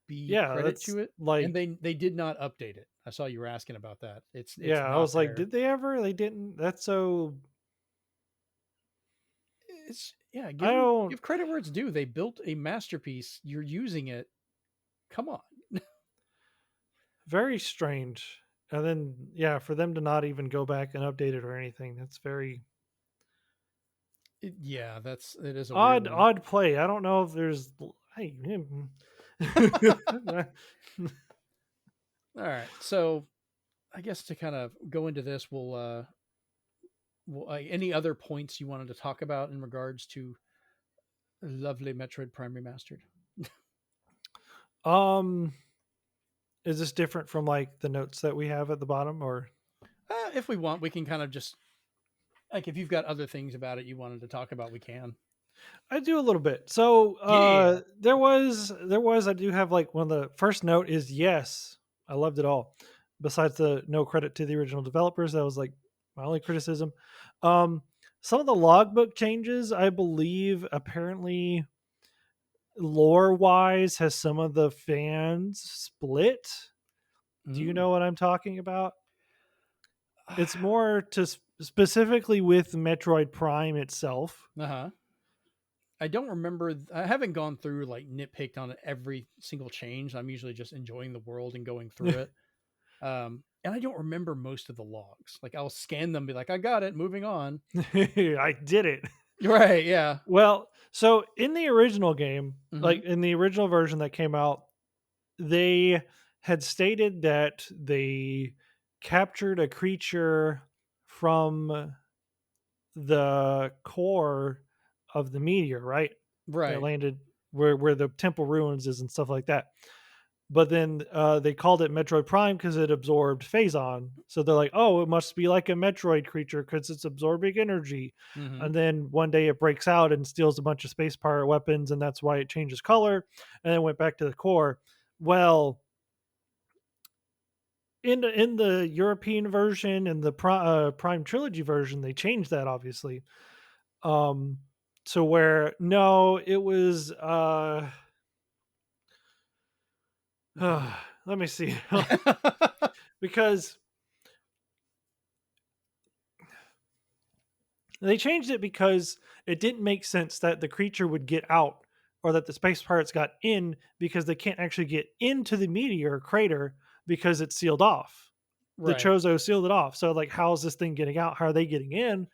be Yeah, credit that's to it, and like, they did not update it. I saw you were asking about that. It's yeah, I not was like, there. did they ever? They didn't. That's so. It's yeah, I don't. give credit where it's due. They built a masterpiece. You're using it. Come on. Very strange. And then, yeah, for them to not even go back and update it or anything, that's very Yeah, it is a weird odd. one. Odd play. I don't know if there's. Hey, All right. So, I guess to kind of go into this, any other points you wanted to talk about in regards to lovely Metroid Prime Remastered? um, is this different from like the notes that we have at the bottom, or? If we want, we can kind of just like if you've got other things about it you wanted to talk about, we can. I do a little bit. So Yeah. there was I do have like one of the first note is yes, I loved it all. Besides the no credit to the original developers, that was like my only criticism. Um, some of the logbook changes, I believe, apparently lore wise, has some of the fans split. Do you Mm. know what I'm talking about? It's more to specifically with Metroid Prime itself. Uh huh. I don't remember. I haven't gone through like nitpicked on every single change. I'm usually just enjoying the world and going through it. And I don't remember most of the logs. Like I'll scan them, be like, I got it, moving on. I did it. Right? Yeah. Well, so in the original game, Hmm. like in the original version that came out, they had stated that they captured a creature from the core of the meteor, right? That Right. landed where the temple ruins is and stuff like that. But then they called it Metroid Prime because it absorbed Phazon. So they're like, oh, it must be like a Metroid creature because it's absorbing energy. Hmm. And then one day it breaks out and steals a bunch of space pirate weapons, and that's why it changes color and then went back to the core. Well, in the European version and the Prime Trilogy version, they changed that obviously. Um, so where no, it was let me see because they changed it because it didn't make sense that the creature would get out or that the space pirates got in because they can't actually get into the meteor crater because it's sealed off. The Right. Chozo sealed it off. So like how is this thing getting out? How are they getting in?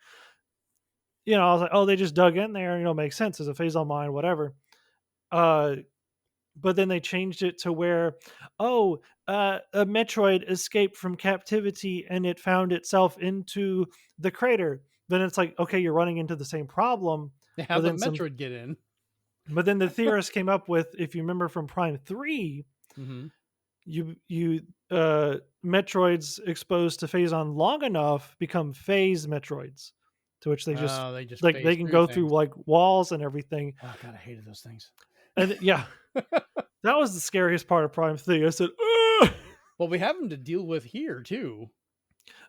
I was like, oh, they just dug in there, makes sense as a phase on mine, whatever. Uh but then they changed it to where, oh, a Metroid escaped from captivity and it found itself into the crater. Then it's like, okay, you're running into the same problem, but Have the then some. Metroid get in. But then the theorist came up with, if you remember from Prime 3, Hmm. you Metroids exposed to Phazon long enough become phase Metroids, to which they just Oh, they just like they phase can through go through things. like walls and everything. Oh God, I hated those things. And yeah, that was the scariest part of Prime 3. I said, ugh! Well, we have them to deal with here too.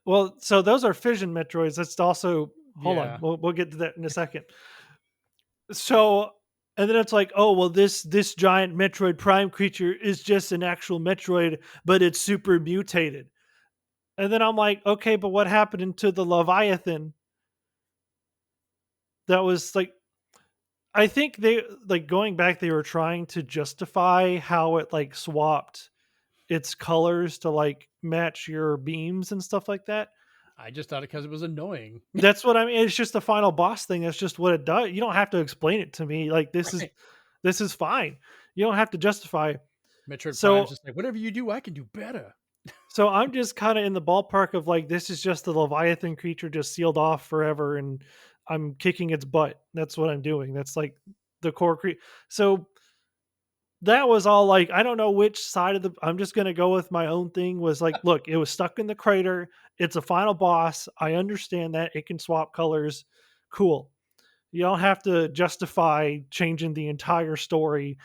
Well, so those are fission Metroids. That's also, hold on, Yeah. we'll get to that in a second. So, and then it's like, oh well, this giant Metroid Prime creature is just an actual Metroid, but it's super mutated. And then I'm like, okay, but what happened to the Leviathan? That was like, I think they like going back, they were trying to justify how it like swapped its colors to like match your beams and stuff like that. I just thought it because it was annoying. That's what I mean. It's just the final boss thing. That's just what it does. You don't have to explain it to me. Like Right. this is fine. You don't have to justify. Metroid Prime's So just like, whatever you do, I can do better. so I'm just kind of in the ballpark of like this is just the Leviathan creature just sealed off forever, and I'm kicking its butt. That's what I'm doing. That's like the core So that was all like I don't know which side of the. I'm just gonna go with my own thing. Was like, look, it was stuck in the crater. It's a final boss. I understand that it can swap colors. Cool. You don't have to justify changing the entire story.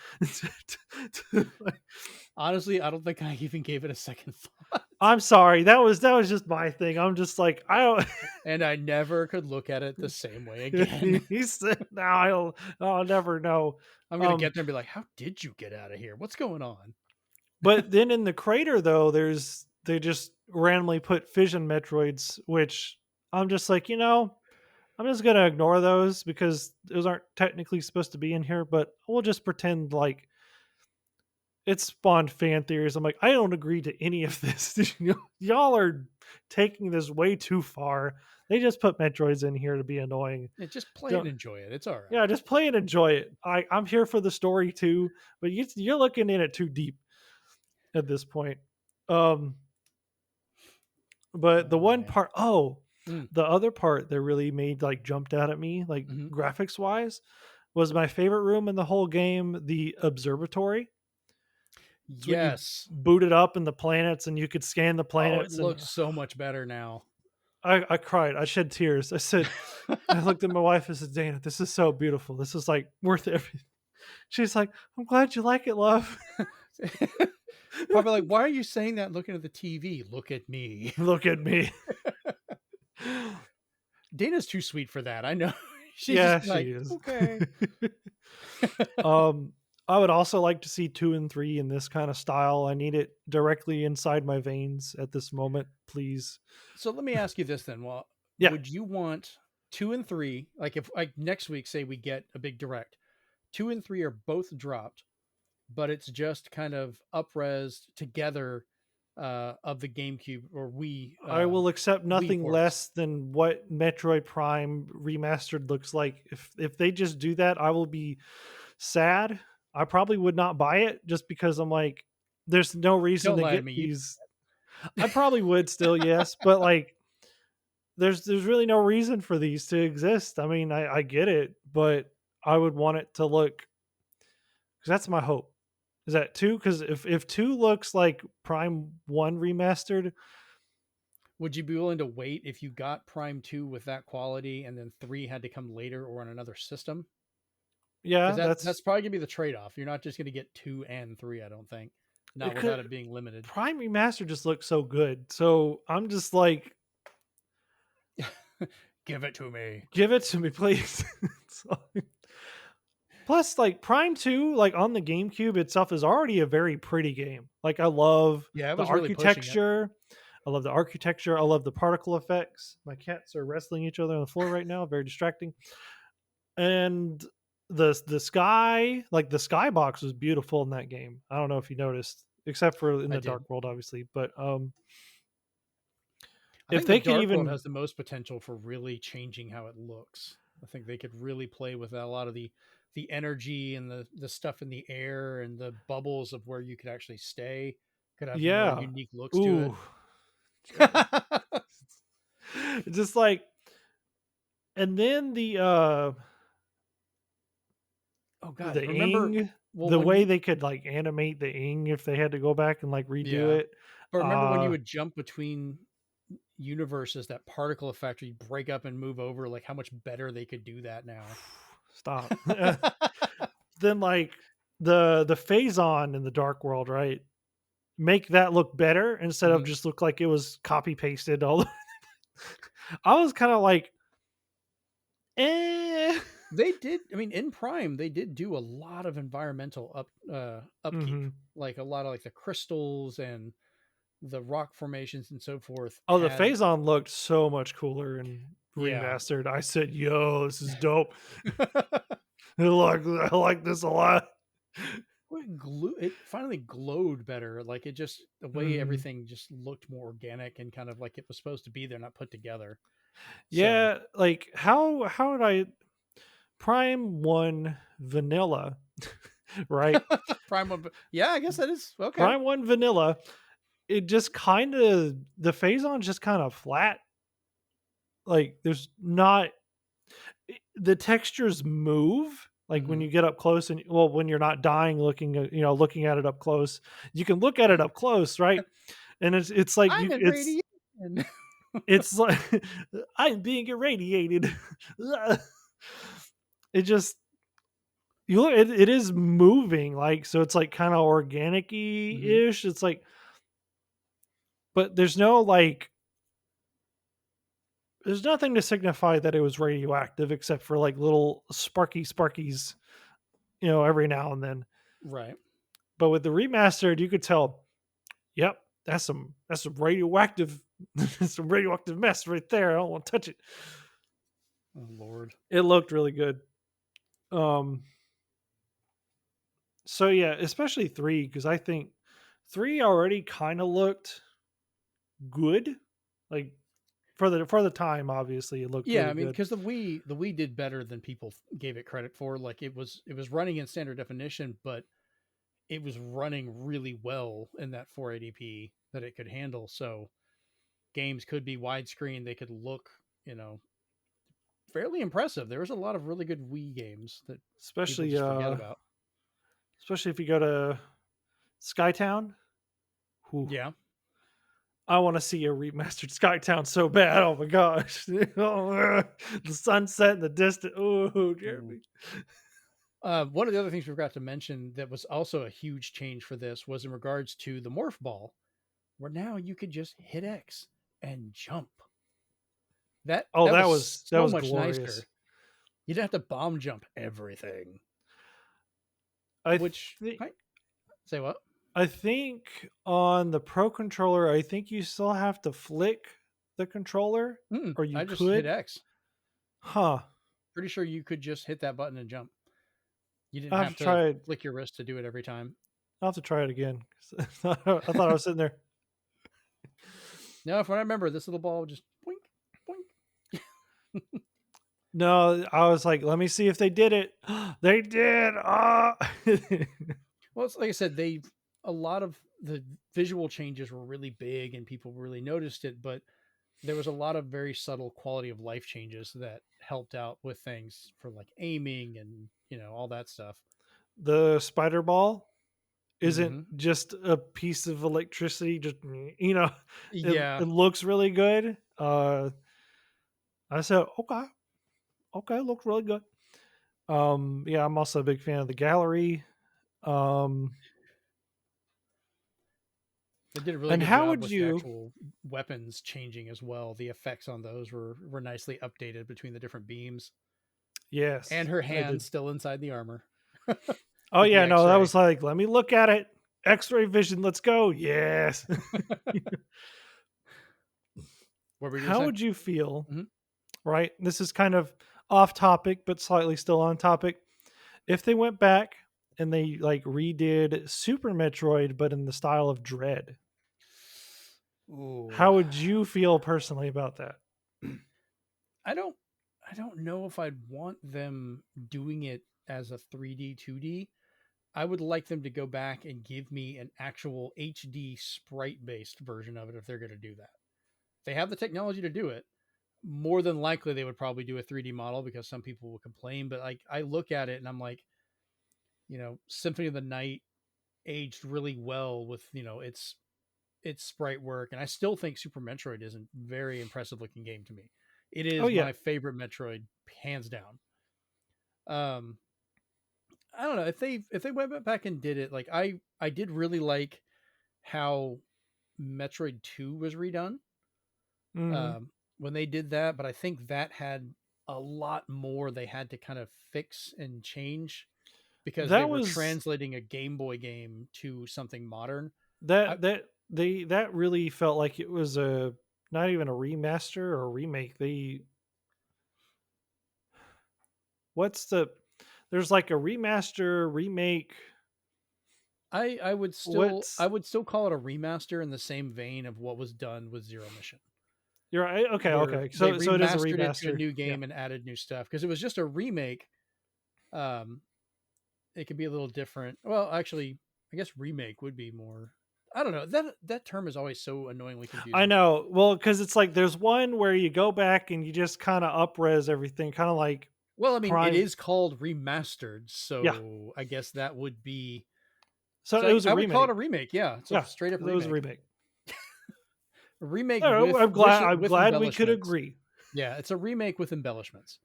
Honestly, I don't think I even gave it a second thought. I'm sorry. That was just my thing. I'm just like, I don't. And I never could look at it the same way again. He said, "No, I'll never know." I'm gonna Um, get there and be like, "How did you get out of here? What's going on?" but then in the crater though, they just randomly put fission Metroids, which I'm just like, I'm just gonna ignore those because those aren't technically supposed to be in here. But we'll just pretend like it spawned fan theories. I'm like, I don't agree to any of this. Y'all are taking this way too far. They just put Metroids in here to be annoying. Yeah, just play and Don't, enjoy it. It's all yeah, right. just play and enjoy it. I'm here for the story too, but you're looking in it too deep at this point. Um, but the Oh one man. part, Mm, the other part that really made like jumped out at me, like mhm. graphics wise, was my favorite room in the whole game, the observatory. It's when you Yes. booted up in the planets and you could scan the Oh, it planets, and looks so much better now. I cried. I shed tears. I looked at my wife and said, Dana, this is so beautiful. This is like worth everything. She's like, I'm glad you like it, love. Probably like, why are you saying that looking at the TV? Look at me. Look at me. Dana's too sweet for that. I know. She's Yeah, just she like, is. okay. um, I would also like to see 2 and 3 in this kind of style. I need it directly inside my veins at this moment, please. So let me ask you this then. Well, Yeah, would you want 2 and 3? Like if like next week, say we get a big direct, 2 and 3 are both dropped, but it's just kind of upres together of the GameCube or Wii I will accept Wii nothing ports. less than what Metroid Prime remastered looks like. If they just do that, I will be sad. I probably would not buy it just because I'm like, there's no reason Don't to lie to get me. You these. I probably would still, yes, but like, there's really no reason for these to exist. I mean, I get it, but I would want it to look, because that's my hope. Is that two? Because if two looks like Prime One remastered, would you be willing to wait if you got Prime 2 with that quality and then 3 had to come later or on another system? Because yeah, that's probably gonna be the trade off. You're not just gonna get 2 and 3, I don't think. Not it without could. it being limited. Prime remaster just looks so good. So I'm just like, Give it to me. give it to me, please. So- plus, like Prime 2, like on the GameCube itself, is already a very pretty game. Like I love Yeah, it the was really pushing it. architecture. I love the architecture. I love the particle effects. My cats are wrestling each other on the floor right now. Very distracting. And the sky, like the skybox was beautiful in that game. I don't know if you noticed, except for in I the Dark did. World, obviously. But I if think the they can Dark World even, has the most potential for really changing how it looks. I think they could really play with a lot of the energy and the stuff in the air and the bubbles of where you could actually stay. Could have more yeah, unique looks to it. ooh, just like, and then Oh god, the remember ing, well the when way you they could like animate the ing if they had to go back and like redo yeah. it. But remember when you Uh would jump between universes, that particle effect where you break up and move over, like how much better they could do that now. Stop. Then like the phase on in the Dark World, right? Make that look better instead of Mhm. just look like it was copy pasted all. I was kind of like, eh. They did. I mean, in Prime, they did do a lot of environmental upkeep, Hmm. like a lot of like the crystals and the rock formations and so forth. Oh, the Had phase on looked so much cooler and yeah, remastered. I said, "Yo, this is dope. I like this a lot." it finally glowed better. Like it just the way Mhm. everything just looked more organic and kind of like it was supposed to be. They're not put together. So Yeah, like how would I Prime One Vanilla, right? Prime, yeah, I guess that is okay. Prime One Vanilla. It just kind of the phase on just kind of flat. Like there's not the textures move like when Hmm. you get up close and well when you're not dying looking at looking at it up close. You can look at it up close, right? And it's like I'm you in radiation. it's like I'm being irradiated. it just you look it is moving, like, so it's, like, kinda organic-y Hmm. ish. It's like but there's no, like there's nothing to signify that it was radioactive except for, like, little sparkies, every now and then. Right. But with the remastered, you could tell, "Yep, that's some radioactive some radioactive mess right there. I don't wanna touch it." Oh Lord. It looked really good. Um, so yeah, especially 3 because I think 3 already kinda looked good, like, for the time, obviously, it looked Yeah, really I mean, good. because the Wii did better than people gave it credit for. Like it was running in standard definition, but it was running really well in that 480p that it could handle. So games could be widescreen. They could look, you know, fairly impressive. There was a lot of really good Wii games that people Especially, just forget about. especially if you go to Skytown. Whew, Yeah. I wanna see a remastered Skytown so bad, oh my gosh. The sunset in the distance. Oh, Mm. Jeremy. One of the other things we forgot to mention that was also a huge change for this was in regards to the morph ball, where now you could just hit X and jump. That Oh, that that was was so much glorious. nicer. You didn't have to bomb jump everything. I Which think I say what? I think on the Pro controller, I think you still have to flick the controller, Mm-mm, or you I just hit could. X. Huh. Pretty sure you could just hit that button and jump. You didn't I'll have have to to try it. flick your wrist to do it every time. I'll have to try it again. I thought I was sitting there. Now, if I remember, this little ball would just boink, boink. No, I was like, let me see if they did it. They did. Ah. Well, it's like I said, they a lot of the visual changes were really big and people really noticed it, but there was a lot of very subtle quality of life changes that helped out with things for like aiming and all that stuff. The spider ball isn't Hmm. just a piece of electricity. Just it Yeah, looks really good. I said, okay, okay, it looks really good. Yeah, I'm also a big fan of the gallery. Um, they did a really and good how job would with the you? actual weapons changing as well. The effects on those were nicely updated between the different beams, and Yes, her I did. hand still inside the armor Oh with the yeah, no, that X-ray. was like, let me look at it. X-ray vision, let's go. Yes. What were you gonna How say? would you feel? Hmm. Right, this is kind of off topic, but slightly still on topic. If they went back and they like redid Super Metroid, but in the style of Dread, Ooh, how would you feel personally about that? I don't, I don't know if I'd want them doing it as a 3D 2D. I would like them to go back and give me an actual HD sprite based version of it if they're going to do that. They have the technology to do it. More than likely, they would probably do a 3D model because some people will complain. But like, I look at it and I'm like, Symphony of the Night aged really well with its sprite work, and I still think Super Metroid is a very impressive looking game to me. It Oh is yeah. my favorite Metroid, hands down. Um, I don't know if they went back and did it. Like I did really like how Metroid 2 was redone Mhm. when they did that, but I think that had a lot more they had to kind of fix and change because they That were was translating a Game Boy game to something modern. I that really felt like it was a not even a remaster or a remake. What's the there's like a remaster, remake. I would still What's I would still call it a remaster in the same vein of what was done with Zero Mission, you're right. Okay, where okay. they So it is a remastered it to a remaster. new Yeah. game and added new stuff because it was just a remake. Um, it could be a little different. Well, actually, I guess remake would be more. I don't know. That term is always so annoyingly I confusing. know. Well, because it's like there's one where you go back and you just kind of upres everything, kind of like Well, I mean, it Prime. is called remastered, Yeah. so I guess that would be. So So it was a I would call it remake. a remake. Yeah, it's a Yeah, straight up it was a remake. remake. A remake All right, with I'm glad. I'm with glad we could embellishments. agree. Yeah, it's a remake with embellishments.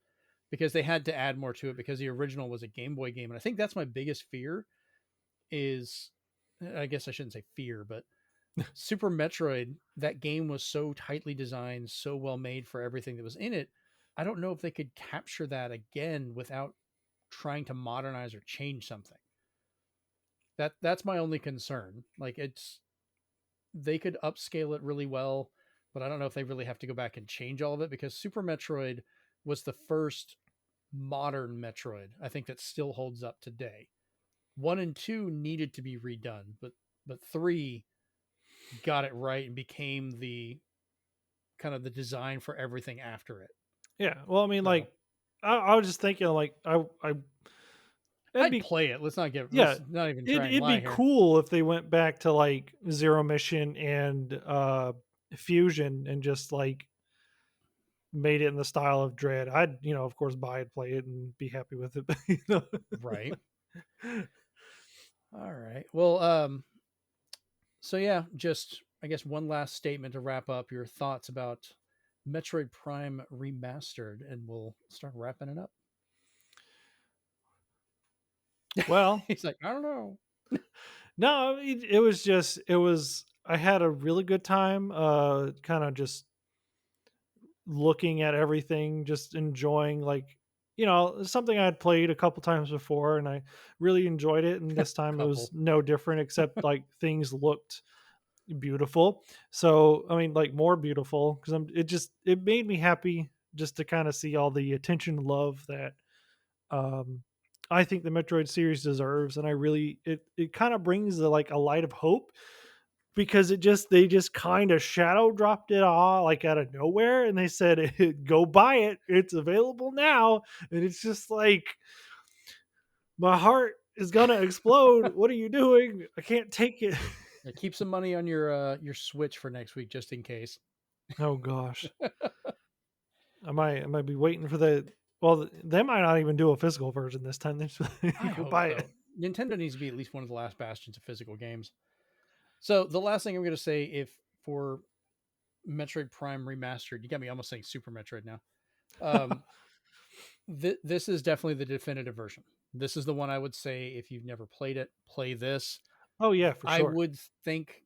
because they had to add more to it because the original was a Game Boy game. And I think that's my biggest fear is, I guess I shouldn't say fear, but Super Metroid, that game was so tightly designed, so well made for everything that was in it. I don't know if they could capture that again without trying to modernize or change something. That's my only concern. Like it's they could upscale it really well, but I don't know if they really have to go back and change all of it because Super Metroid was the first modern Metroid I think that still holds up today. 1 and 2 needed to be redone, but 3 got it right and became the kind of the design for everything after it. Yeah. Well, I mean, So like, I was just thinking, like, it'd I'd be, play it. yeah, Let's not even try and it'd be lie here. cool if they went back to like Zero Mission and Fusion and just like made it in the style of Dread. I'd, of course, buy it, play it, and be happy with it. Right. All right. Well, so yeah, just I guess one last statement to wrap up your thoughts about Metroid Prime Remastered, and we'll start wrapping it up. Well, He's like, I don't know. no, it was just it was. I had a really good time. Kind of just looking at everything, just enjoying, like, something I had played a couple times before, and I really enjoyed it. And this time it was Couple. no different, except like things looked beautiful. So I mean, like, more beautiful, because it made me happy just to kind of see all the attention and love that um I think the Metroid series deserves. And I really, it kind of brings like a light of hope, because they just kind of shadow dropped it all like out of nowhere, and they said, go buy it, it's available now. And it's just like, my heart is gonna explode. What are you doing? I can't take it. Yeah, keep some money on your Switch for next week just in case. Oh gosh, I might be waiting for the, well, they might not even do a physical version this time. They just I go hope buy it. so. Nintendo needs to be at least one of the last bastions of physical games. So the last thing I'm going to say, if for Metroid Prime Remastered, you got me almost saying Super Metroid now. Um, this is definitely the definitive version. This is the one I would say if you've never played it, play this. Oh yeah, for I sure. would think,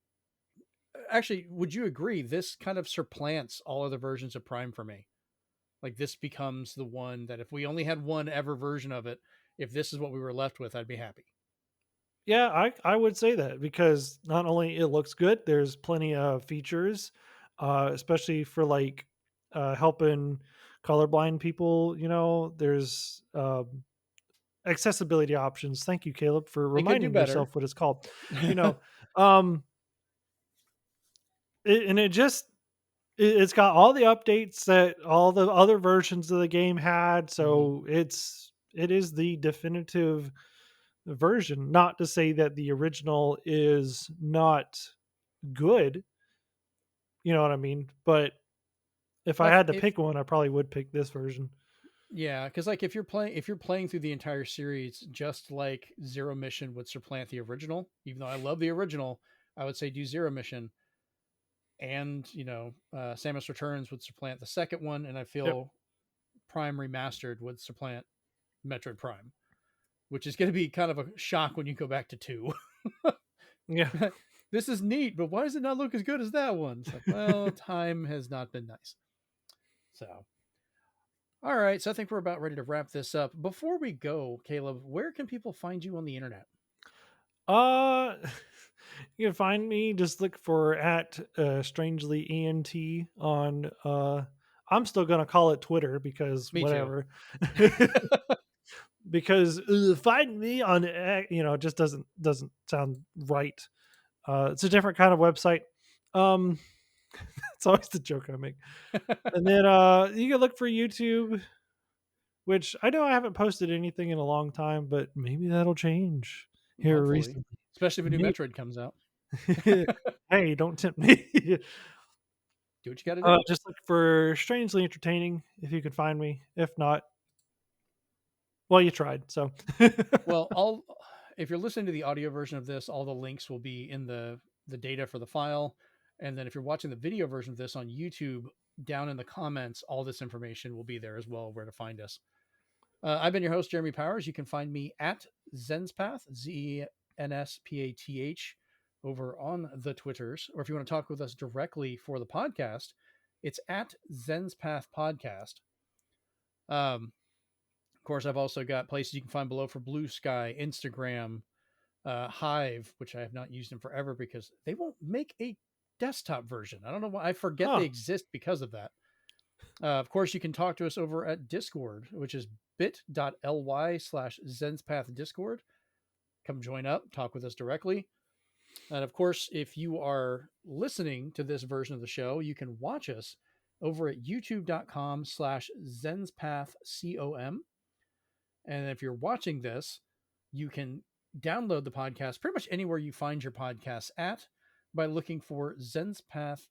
actually, would you agree? This kind of supplants all other versions of Prime for me. Like this becomes the one that if we only had one ever version of it, if this is what we were left with, I'd be happy. Yeah, I would say that, because not only it looks good, there's plenty of features, especially for like helping colorblind people. There's accessibility options. Thank you, Caleb, for They could do reminding better. yourself what it's called. You know, um, and it's got all the updates that all the other versions of the game had. Mhm. So it is the definitive version. Not to say that the original is not good, you know what I mean? But if I Well, had to if pick one, I probably would pick this version. yeah, because like if you're playing through the entire series, just like Zero Mission would supplant the original. Even though I love the original, I would say do Zero Mission, and Samus Returns would supplant the second one, and I Yep. feel Prime Remastered would supplant Metroid Prime, which is going to be kind of a shock when you go back to two. Yeah. This is neat, but why does it not look as good as that one? It's like, well, time has not been nice. So, all right. So I think we're about ready to wrap this up. Before we go, Caleb, where can people find you on the internet? uh you can find me, just look for at strangely ENT on I'm still gonna call it Twitter, because Me too. whatever. Because find me on it just doesn't sound right. It's a different kind of website. um it's always the joke I make. And then you can look for YouTube, which I know I haven't posted anything in a long time, but maybe that'll change here Hopefully, recently. especially if a new Maybe. Metroid comes out. Hey, don't tempt me. Do what you got to do. Just look for Strangely Entertaining if you could find me. If not, well, you tried. So, Well, all if you're listening to the audio version of this, all the links will be in the data for the file. And then if you're watching the video version of this on YouTube, down in the comments, all this information will be there as well, where to find us. I've been your host, Jeremy Powers. You can find me at Zenspath, Zenspath, over on the Twitters. Or if you want to talk with us directly for the podcast, it's at Zenspath Podcast. Of course, I've also got places you can find below for Blue Sky, Instagram, Hive, which I have not used in forever because they won't make a desktop version. I don't know why. I forget they Huh. exist because of that. Of course, you can talk to us over at Discord, which is bit.ly/Zenspath Discord. Come join up, talk with us directly. And of course, if you are listening to this version of the show, you can watch us over at youtube.com/ZenspathCom. And if you're watching this, you can download the podcast pretty much anywhere you find your podcasts at by looking for Zenspath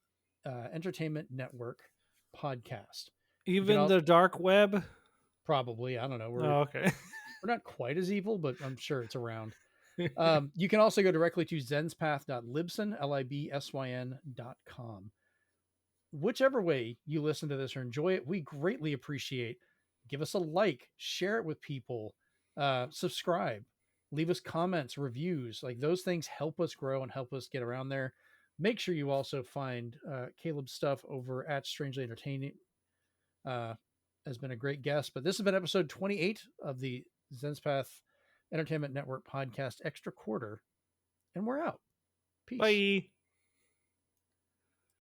Entertainment Network podcast. You can Even also the dark web. probably, I don't know, Oh, okay. we're not quite as evil, but I'm sure it's around. You can also go directly to zenspath.libsyn, libsyn.com. Whichever way you listen to this or enjoy it, we greatly appreciate. Give us a like, share it with people, subscribe, leave us comments, reviews. Like those things help us grow and help us get around there. Make sure you also find Caleb's stuff over at Strangely Entertaining. Has been a great guest, but this has been episode 28 of the Zenspath Entertainment Network podcast extra quarter, and we're out. Peace. Bye.